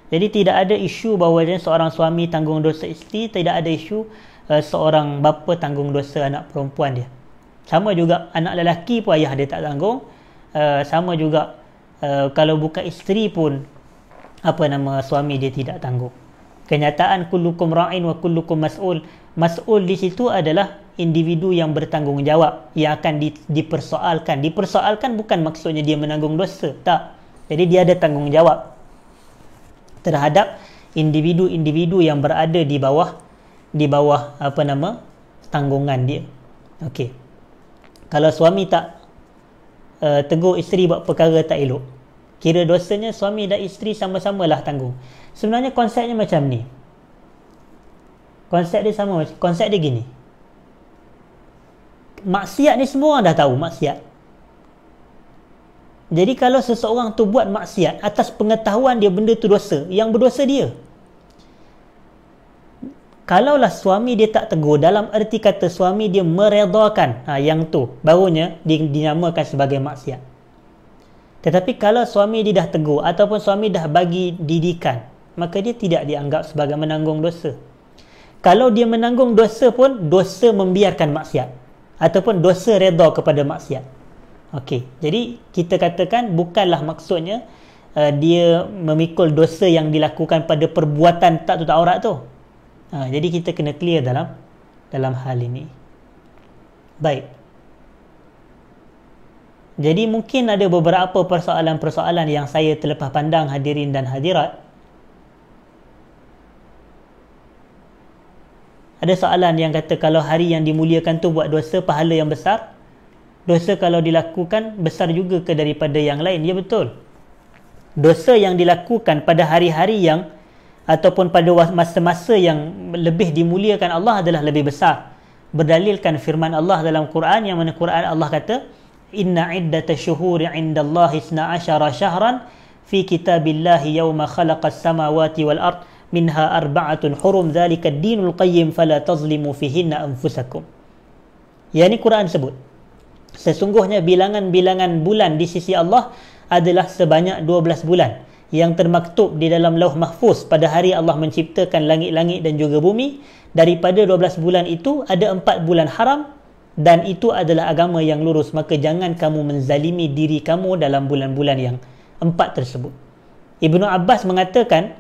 Jadi tidak ada isu bahawa seorang suami tanggung dosa isteri, tidak ada isu seorang bapa tanggung dosa anak perempuan dia. Sama juga anak lelaki pun ayah dia tak tanggung. Sama juga kalau bukan isteri pun suami dia tidak tanggung. Kenyataan kullukum ra'in wa kullukum mas'ul. Mas'ul di situ adalah individu yang bertanggungjawab, yang akan dipersoalkan. Dipersoalkan bukan maksudnya dia menanggung dosa, tak. Jadi dia ada tanggungjawab terhadap individu-individu yang berada di bawah tanggungan dia. Okey. Kalau suami tak tegur isteri buat perkara tak elok, kira dosanya suami dan isteri sama-samalah tanggung. Sebenarnya konsepnya macam ni. Konsep dia sama. Konsep dia gini. Maksiat ni semua orang dah tahu maksiat. Jadi kalau seseorang tu buat maksiat atas pengetahuan dia benda tu dosa, yang berdosa dia. Kalaulah suami dia tak tegur, dalam erti kata suami dia meredakan, yang tu barunya dinamakan sebagai maksiat. Tetapi kalau suami dia dah tegur ataupun suami dah bagi didikan, maka dia tidak dianggap sebagai menanggung dosa. Kalau dia menanggung dosa pun dosa membiarkan maksiat ataupun dosa redha kepada maksiat. Okey, jadi kita katakan bukanlah maksudnya dia memikul dosa yang dilakukan pada perbuatan tak tutup aurat tu. Jadi kita kena clear dalam hal ini. Baik. Jadi mungkin ada beberapa persoalan-persoalan yang saya terlepas pandang, hadirin dan hadirat. Ada soalan yang kata kalau hari yang dimuliakan tu buat dosa, pahala yang besar. Dosa kalau dilakukan besar juga ke daripada yang lain? Ya, betul. Dosa yang dilakukan pada hari-hari yang ataupun pada masa-masa yang lebih dimuliakan Allah adalah lebih besar. Berdalilkan firman Allah dalam Quran, yang mana Quran Allah kata, inna iddata syuhuri indallahi 12 syahran fi kitabillahi yawma khalaqas samawati wal ard minha arba'atun hurum dzalika ad-dinul qayyim fala tazlimu fihinna anfusakum. Yani Quran sebut sesungguhnya bilangan-bilangan bulan di sisi Allah adalah sebanyak 12 bulan yang termaktub di dalam Lauh Mahfuz pada hari Allah menciptakan langit-langit dan juga bumi. Daripada 12 bulan itu ada 4 bulan haram dan itu adalah agama yang lurus, maka jangan kamu menzalimi diri kamu dalam bulan-bulan yang 4 tersebut. Ibnu Abbas mengatakan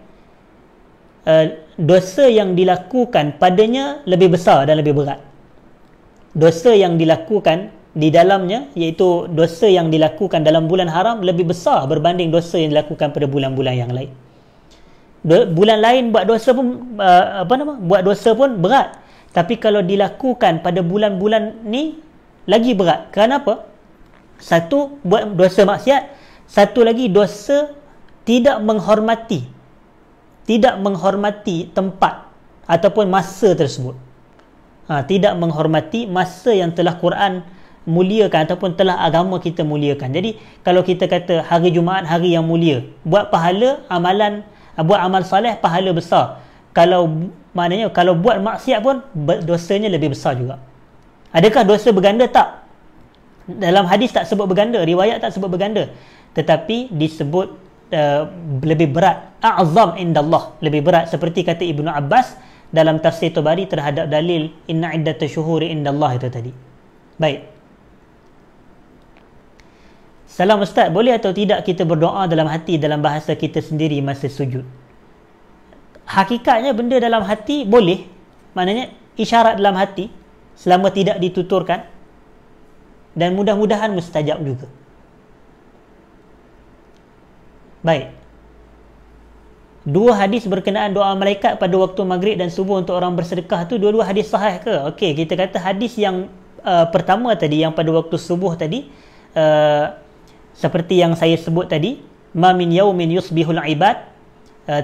dosa yang dilakukan padanya lebih besar dan lebih berat. Dosa yang dilakukan di dalamnya, iaitu dosa yang dilakukan dalam bulan haram, lebih besar berbanding dosa yang dilakukan pada bulan-bulan yang lain. Bulan lain buat dosa pun buat dosa pun berat, tapi kalau dilakukan pada bulan-bulan ni lagi berat. Kenapa? Satu, buat dosa maksiat. Satu lagi, dosa tidak menghormati tempat ataupun masa tersebut. Tidak menghormati masa yang telah Quran muliakan ataupun telah agama kita muliakan. Jadi kalau kita kata hari Jumaat hari yang mulia, buat pahala amalan, buat amal soleh pahala besar. Maknanya kalau buat maksiat pun dosanya lebih besar juga. Adakah dosa berganda? Tak. Dalam hadis tak sebut berganda, riwayat tak sebut berganda, tetapi disebut lebih berat, a'zam indallah, lebih berat, seperti kata Ibnu Abbas dalam tafsir Tabari terhadap dalil inna iddata syuhuri indallah itu tadi. Baik. Salam Ustaz, boleh atau tidak kita berdoa dalam hati dalam bahasa kita sendiri masa sujud? Hakikatnya benda dalam hati boleh, maknanya isyarat dalam hati selama tidak dituturkan, dan mudah-mudahan mustajab juga. Baik. Dua hadis berkenaan doa malaikat pada waktu maghrib dan subuh untuk orang bersedekah tu, dua-dua hadis sahih ke? Okey, kita kata hadis yang pertama tadi, yang pada waktu subuh tadi, seperti yang saya sebut tadi, ma min yaumin yusbihul ibad,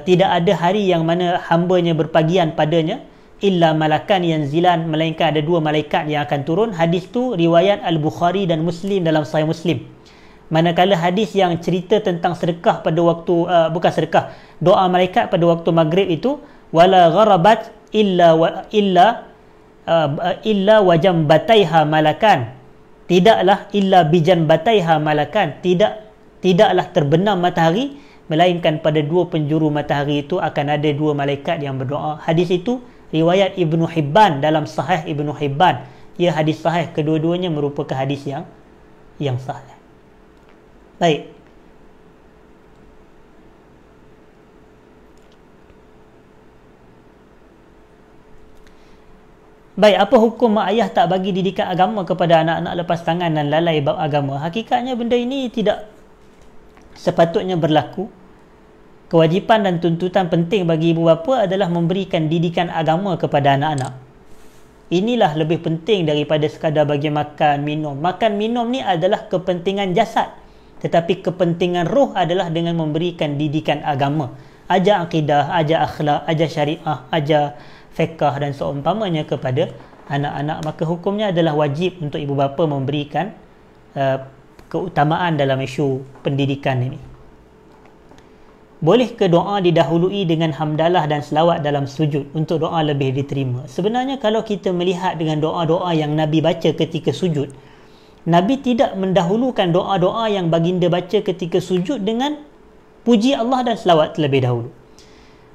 tidak ada hari yang mana hambanya berpagian padanya, illa malakan yanzilan, melainkan ada dua malaikat yang akan turun. Hadis tu riwayat Al-Bukhari dan Muslim dalam Sahih Muslim. Manakala hadis yang cerita tentang sedekah pada waktu bukan sedekah, doa malaikat pada waktu maghrib itu, wala gharabat illa wajam bataiha malakan, tidaklah illa bijan bataiha malakan, tidaklah terbenam matahari, melainkan pada dua penjuru matahari itu akan ada dua malaikat yang berdoa. Hadis itu riwayat Ibnu Hibban dalam Sahih Ibnu Hibban. Ya, hadis sahih, kedua-duanya merupakan hadis yang sahih. Baik. Baik, apa hukum mak ayah tak bagi didikan agama kepada anak-anak lepas tangan dan lalai bab agama? Hakikatnya benda ini tidak sepatutnya berlaku. Kewajipan dan tuntutan penting bagi ibu bapa adalah memberikan didikan agama kepada anak-anak. Inilah lebih penting daripada sekadar bagi makan, minum. Makan, minum ni adalah kepentingan jasad, tetapi kepentingan roh adalah dengan memberikan didikan agama. Ajar akidah, ajar akhlak, ajar syariah, ajar fiqh dan seumpamanya kepada anak-anak. Maka hukumnya adalah wajib untuk ibu bapa memberikan keutamaan dalam isu pendidikan ini. Boleh ke doa didahului dengan hamdalah dan selawat dalam sujud untuk doa lebih diterima? Sebenarnya kalau kita melihat dengan doa-doa yang Nabi baca ketika sujud, Nabi tidak mendahulukan doa-doa yang baginda baca ketika sujud dengan puji Allah dan selawat terlebih dahulu.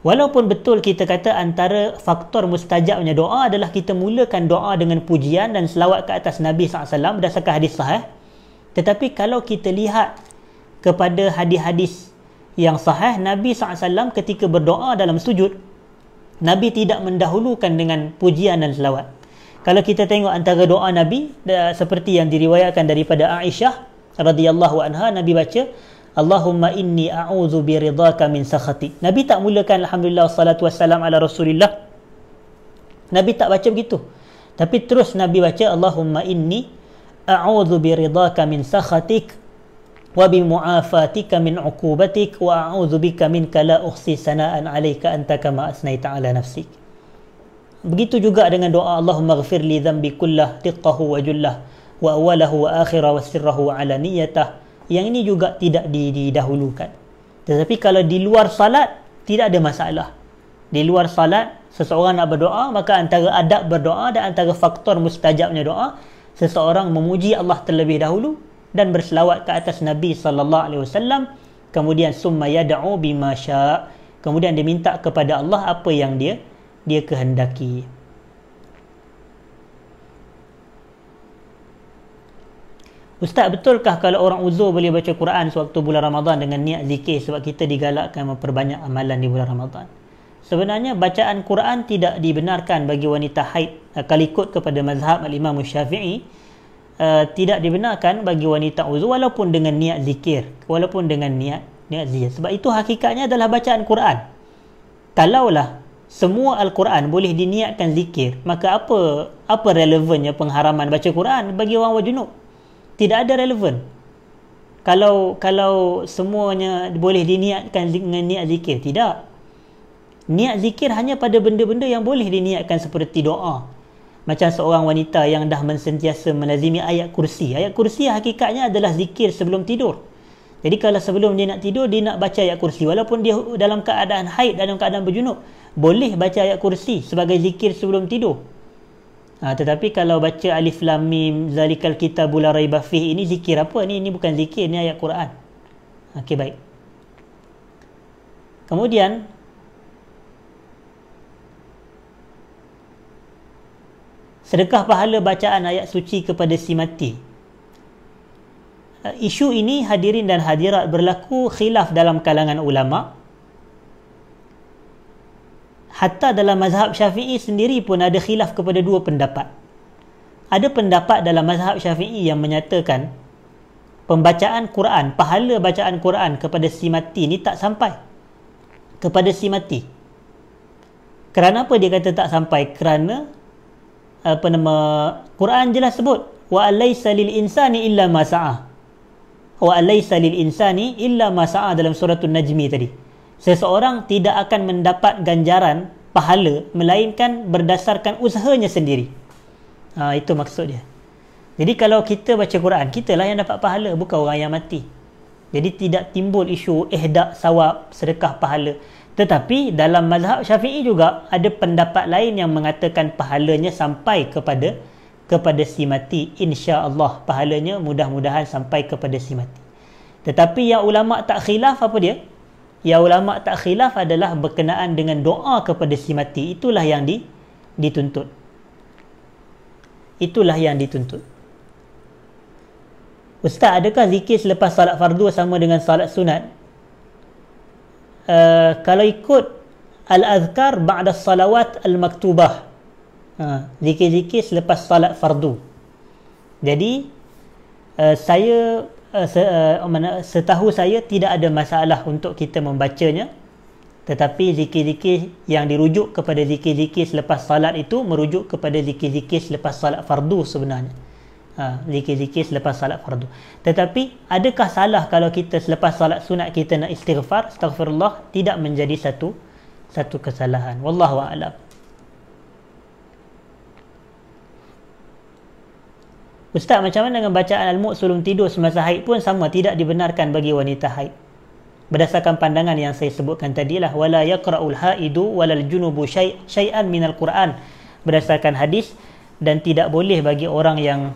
Walaupun betul kita kata antara faktor mustajabnya doa adalah kita mulakan doa dengan pujian dan selawat ke atas Nabi SAW berdasarkan hadis sahih. Tetapi kalau kita lihat kepada hadis-hadis yang sahih, Nabi SAW ketika berdoa dalam sujud, Nabi tidak mendahulukan dengan pujian dan selawat. Kalau kita tengok antara doa Nabi, seperti yang diriwayatkan daripada Aisyah radhiyallahu anha, Nabi baca, Allahumma inni a'udzu biridhaka min sakhatik. Nabi tak mulakan alhamdulillah wassalatu wassalam ala Rasulillah. Nabi tak baca begitu. Tapi terus Nabi baca Allahumma inni a'udzu biridhaka min sakhatik wa bi mu'afatika min 'uqubatik wa a'udzu bika minka la uhsi sana'an 'alaika anta kama asnaita 'ala nafsik. Begitu juga dengan doa Allahumma ighfir li dhanbi kullah diqqahu wa jullah wa awalahu wa akhirah wa sirrahu wa 'alaniyatah. Yang ini juga tidak didahulukan. Tetapi kalau di luar salat, tidak ada masalah. Di luar salat, seseorang nak berdoa, maka antara adab berdoa dan antara faktor mustajabnya doa, seseorang memuji Allah terlebih dahulu dan berselawat ke atas Nabi SAW, kemudian summa yad'u bima sya', kemudian dia minta kepada Allah apa yang dia kehendaki. Ustaz, betulkah kalau orang uzur boleh baca Quran sewaktu bulan Ramadan dengan niat zikir sebab kita digalakkan memperbanyak amalan di bulan Ramadan? Sebenarnya bacaan Quran tidak dibenarkan bagi wanita haid. Kalau ikut kepada mazhab Al-Imam Syafi'i, tidak dibenarkan bagi wanita uzur walaupun dengan niat zikir, walaupun dengan niat zikir. Sebab itu hakikatnya adalah bacaan Quran. Kalaulah semua Al-Quran boleh diniatkan zikir, maka apa relevannya pengharaman baca Quran bagi orang wajunub? Tidak ada relevan. Kalau semuanya boleh diniatkan dengan niat zikir, tidak. Niat zikir hanya pada benda-benda yang boleh diniatkan seperti doa. Macam seorang wanita yang dah sentiasa melazimi ayat kursi. Ayat kursi hakikatnya adalah zikir sebelum tidur. Jadi kalau sebelum dia nak tidur, dia nak baca ayat kursi. Walaupun dia dalam keadaan haid, dalam keadaan berjunub, boleh baca ayat kursi sebagai zikir sebelum tidur. Tetapi kalau baca alif lam mim zalikal kitabul la raiba fihi, ini zikir apa ni? Ini bukan zikir, ni ayat Quran. Okey, baik. Kemudian sedekah pahala bacaan ayat suci kepada si mati. Isu ini hadirin dan hadirat berlaku khilaf dalam kalangan ulama. Hatta dalam mazhab Syafi'i sendiri pun ada khilaf kepada dua pendapat. Ada pendapat dalam mazhab Syafi'i yang menyatakan pembacaan Quran, pahala bacaan Quran kepada si mati ni tak sampai kepada si mati. Kerana apa dia kata tak sampai? Kerana Quran jelas sebut wa alaysa lil insani illa ma sa'a. Wa alaysa lil insani illa ma sa'a dalam surah An-Najmi tadi. Seseorang tidak akan mendapat ganjaran pahala melainkan berdasarkan usahanya sendiri. Itu maksud dia. Jadi kalau kita baca Quran, kitalah yang dapat pahala, bukan orang yang mati. Jadi tidak timbul isu ihda' sawab, sedekah pahala. Tetapi dalam mazhab Syafi'i juga ada pendapat lain yang mengatakan pahalanya sampai kepada si mati. Insya-Allah pahalanya mudah-mudahan sampai kepada si mati. Tetapi yang ulama tak khilaf apa dia? Yang ulama tak khilaf adalah berkenaan dengan doa kepada si mati. Itulah yang dituntut. Itulah yang dituntut. Ustaz, adakah zikir selepas salat fardu sama dengan salat sunat? Kalau ikut al-azkar ba'da salawat al-maktubah, zikir-zikir selepas salat fardu. Jadi setahu saya tidak ada masalah untuk kita membacanya, tetapi zikir-zikir yang dirujuk kepada zikir-zikir selepas salat itu merujuk kepada zikir-zikir selepas salat fardu sebenarnya. Zikir-zikir selepas salat fardu. Tetapi adakah salah kalau kita selepas salat sunat kita nak istighfar? Astaghfirullah, tidak menjadi satu kesalahan. Wallahu a'lam. Ustaz, macam mana dengan bacaan al-Mulk sebelum tidur semasa haid pun sama, tidak dibenarkan bagi wanita haid. Berdasarkan pandangan yang saya sebutkan tadilah, wala yaqra'ul haidu walal junubu syai'an minal Quran, berdasarkan hadis, dan tidak boleh bagi orang yang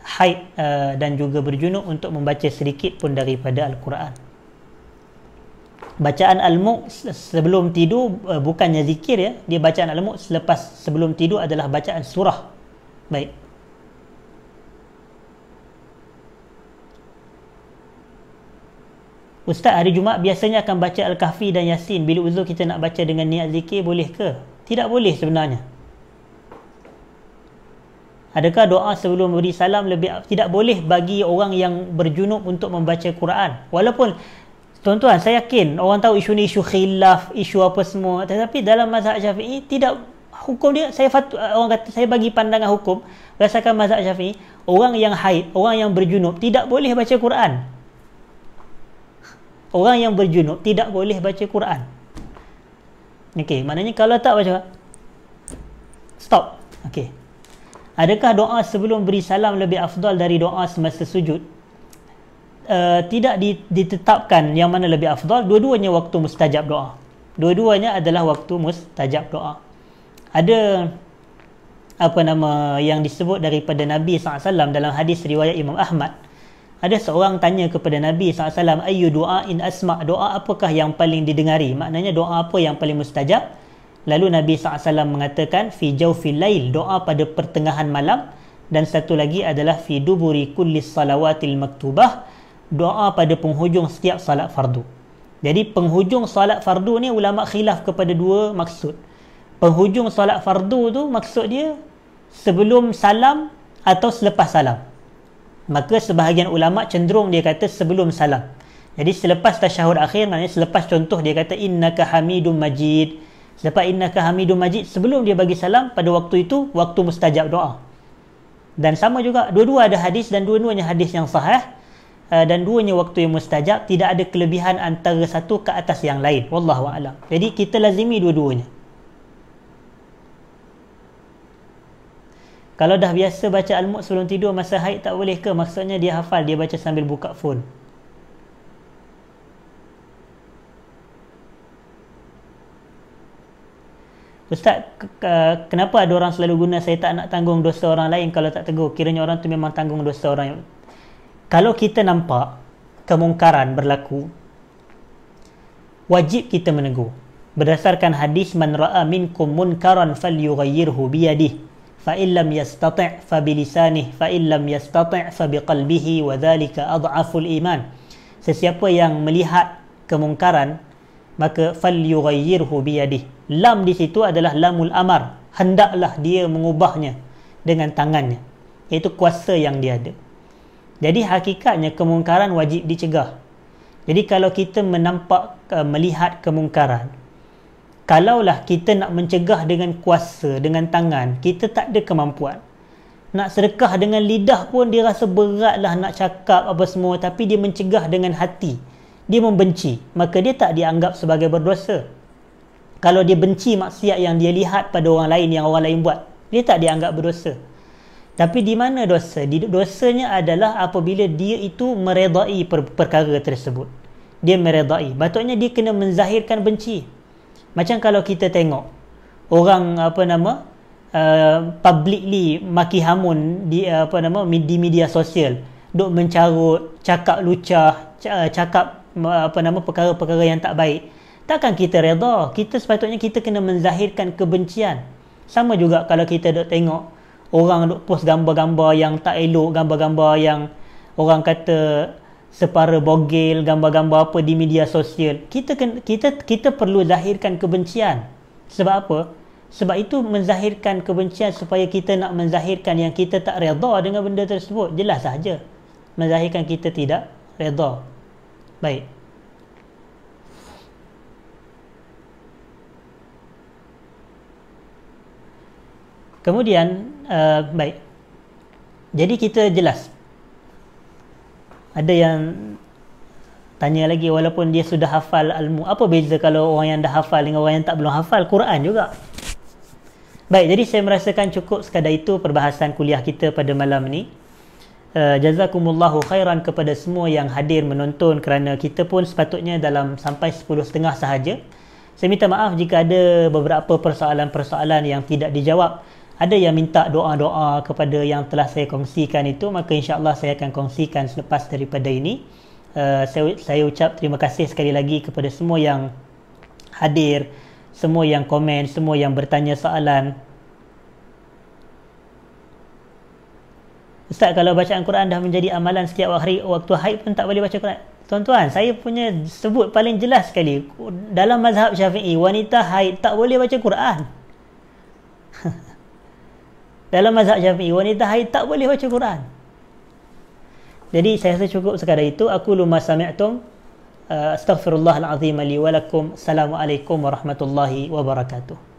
haid dan juga berjunub untuk membaca sedikit pun daripada Al-Quran. Bacaan Al-Mulk sebelum tidur bukannya zikir ya. Dia bacaan Al-Mulk sebelum tidur adalah bacaan surah. Baik. Ustaz, hari Jumaat biasanya akan baca Al-Kahfi dan Yasin. Bila uzur kita nak baca dengan niat zikir, boleh ke? Tidak boleh sebenarnya. Adakah doa sebelum beri salam tidak boleh bagi orang yang berjunub untuk membaca Quran? Walaupun tuan-tuan, saya yakin orang tahu isu ni isu khilaf, isu apa semua, tetapi dalam mazhab Syafi'i tidak, hukum dia, orang kata, saya bagi pandangan hukum berdasarkan mazhab Syafi'i, orang yang haid, orang yang berjunub tidak boleh baca Quran. Orang yang berjunub tidak boleh baca Quran. Okey, maknanya kalau tak baca, stop. Okey. Adakah doa sebelum beri salam lebih afdal dari doa semasa sujud? Tidak ditetapkan yang mana lebih afdal. Dua-duanya waktu mustajab doa. Dua-duanya adalah waktu mustajab doa. Ada yang disebut daripada Nabi SAW dalam hadis riwayat Imam Ahmad. Ada seorang tanya kepada Nabi SAW, ayyu du'ain asma', doa apakah yang paling didengari? Maknanya doa apa yang paling mustajab? Lalu Nabi SAW mengatakan fi jawfil lail, doa pada pertengahan malam, dan satu lagi adalah fi duburi kulli salawatil maktubah, doa pada penghujung setiap salat fardu. Jadi penghujung salat fardu ni ulama khilaf kepada dua maksud. Penghujung salat fardu tu maksud dia sebelum salam atau selepas salam. Maka sebahagian ulama cenderung dia kata sebelum salam. Jadi selepas tasyahud akhir, maknanya selepas contoh dia kata innaka hamidum majid. Selepas innaka hamidum majid, sebelum dia bagi salam, pada waktu itu waktu mustajab doa. Dan sama juga, dua-dua ada hadis dan dua-duanya hadis yang sahih, dan duanya waktu yang mustajab, tidak ada kelebihan antara satu ke atas yang lain. Wallahu a'lam. Jadi kita lazimi dua-duanya. Kalau dah biasa baca Al-Mulk sebelum tidur masa haid, tak boleh ke? Maksudnya dia hafal, dia baca sambil buka phone. Ustaz, kenapa ada orang selalu guna saya tak nak tanggung dosa orang lain kalau tak tegur? Kiranya orang tu memang tanggung dosa orang yang... Kalau kita nampak kemungkaran berlaku, wajib kita menegur. Berdasarkan hadis, man ra'a minkum munkaran falyughayyirhu biyadihi, fa in lam yastati' fa bilisanihi, fa in lam yastati' fa biqalbihi, wa dhalika adhaful iman. Sesiapa yang melihat kemungkaran, maka falyughayyirhu biyadihi. Lam di situ adalah lamul amar, hendaklah dia mengubahnya dengan tangannya, iaitu kuasa yang dia ada. Jadi hakikatnya kemungkaran wajib dicegah. Jadi kalau kita melihat kemungkaran, kalaulah kita nak mencegah dengan kuasa, dengan tangan, kita tak ada kemampuan. Nak sedekah dengan lidah pun dia rasa beratlah nak cakap apa semua, tapi dia mencegah dengan hati. Dia membenci, maka dia tak dianggap sebagai berdosa. Kalau dia benci maksiat yang dia lihat pada orang lain, yang orang lain buat, dia tak dianggap berdosa. Tapi di mana dosa? Dosanya adalah apabila dia itu meredai perkara tersebut. Dia meredai. Patutnya dia kena menzahirkan benci. Macam kalau kita tengok orang publicly maki hamun di di media sosial, duk mencarut, cakap lucah, cakap perkara-perkara yang tak baik. Takkan kita reda. Sepatutnya kita kena menzahirkan kebencian. Sama juga kalau kita duk tengok orang duk post gambar-gambar yang tak elok, gambar-gambar yang orang kata separa bogel, gambar-gambar apa di media sosial. Kita perlu zahirkan kebencian. Sebab apa? Sebab itu menzahirkan kebencian supaya kita nak menzahirkan yang kita tak reda dengan benda tersebut. Jelas saja menzahirkan kita tidak reda. Baik. Kemudian baik. Jadi kita jelas. Ada yang tanya lagi, walaupun dia sudah hafal Al-Mulk, apa beza kalau orang yang dah hafal dengan orang yang tak belum hafal Quran juga? Baik, jadi saya merasakan cukup sekadar itu perbahasan kuliah kita pada malam ni. Jazakumullahu khairan kepada semua yang hadir menonton, kerana kita pun sepatutnya dalam sampai 10.30 sahaja. Saya minta maaf jika ada beberapa persoalan-persoalan yang tidak dijawab ada yang minta doa-doa kepada yang telah saya kongsikan itu, maka insya-Allah saya akan kongsikan selepas daripada ini. Saya ucap terima kasih sekali lagi kepada semua yang hadir, semua yang komen, semua yang bertanya soalan. Ustaz, kalau bacaan Quran dah menjadi amalan setiap hari, waktu haid pun tak boleh baca Quran. Tuan-tuan, saya punya sebut paling jelas sekali. Dalam mazhab Syafi'i, wanita haid tak boleh baca Quran. Dalam mazhab Syafi'i, wanita haid tak boleh baca Quran. Jadi saya rasa cukup sekadar itu. Aku luma sami'tum. Astaghfirullahalazim li wa lakum. Assalamualaikum warahmatullahi wabarakatuh.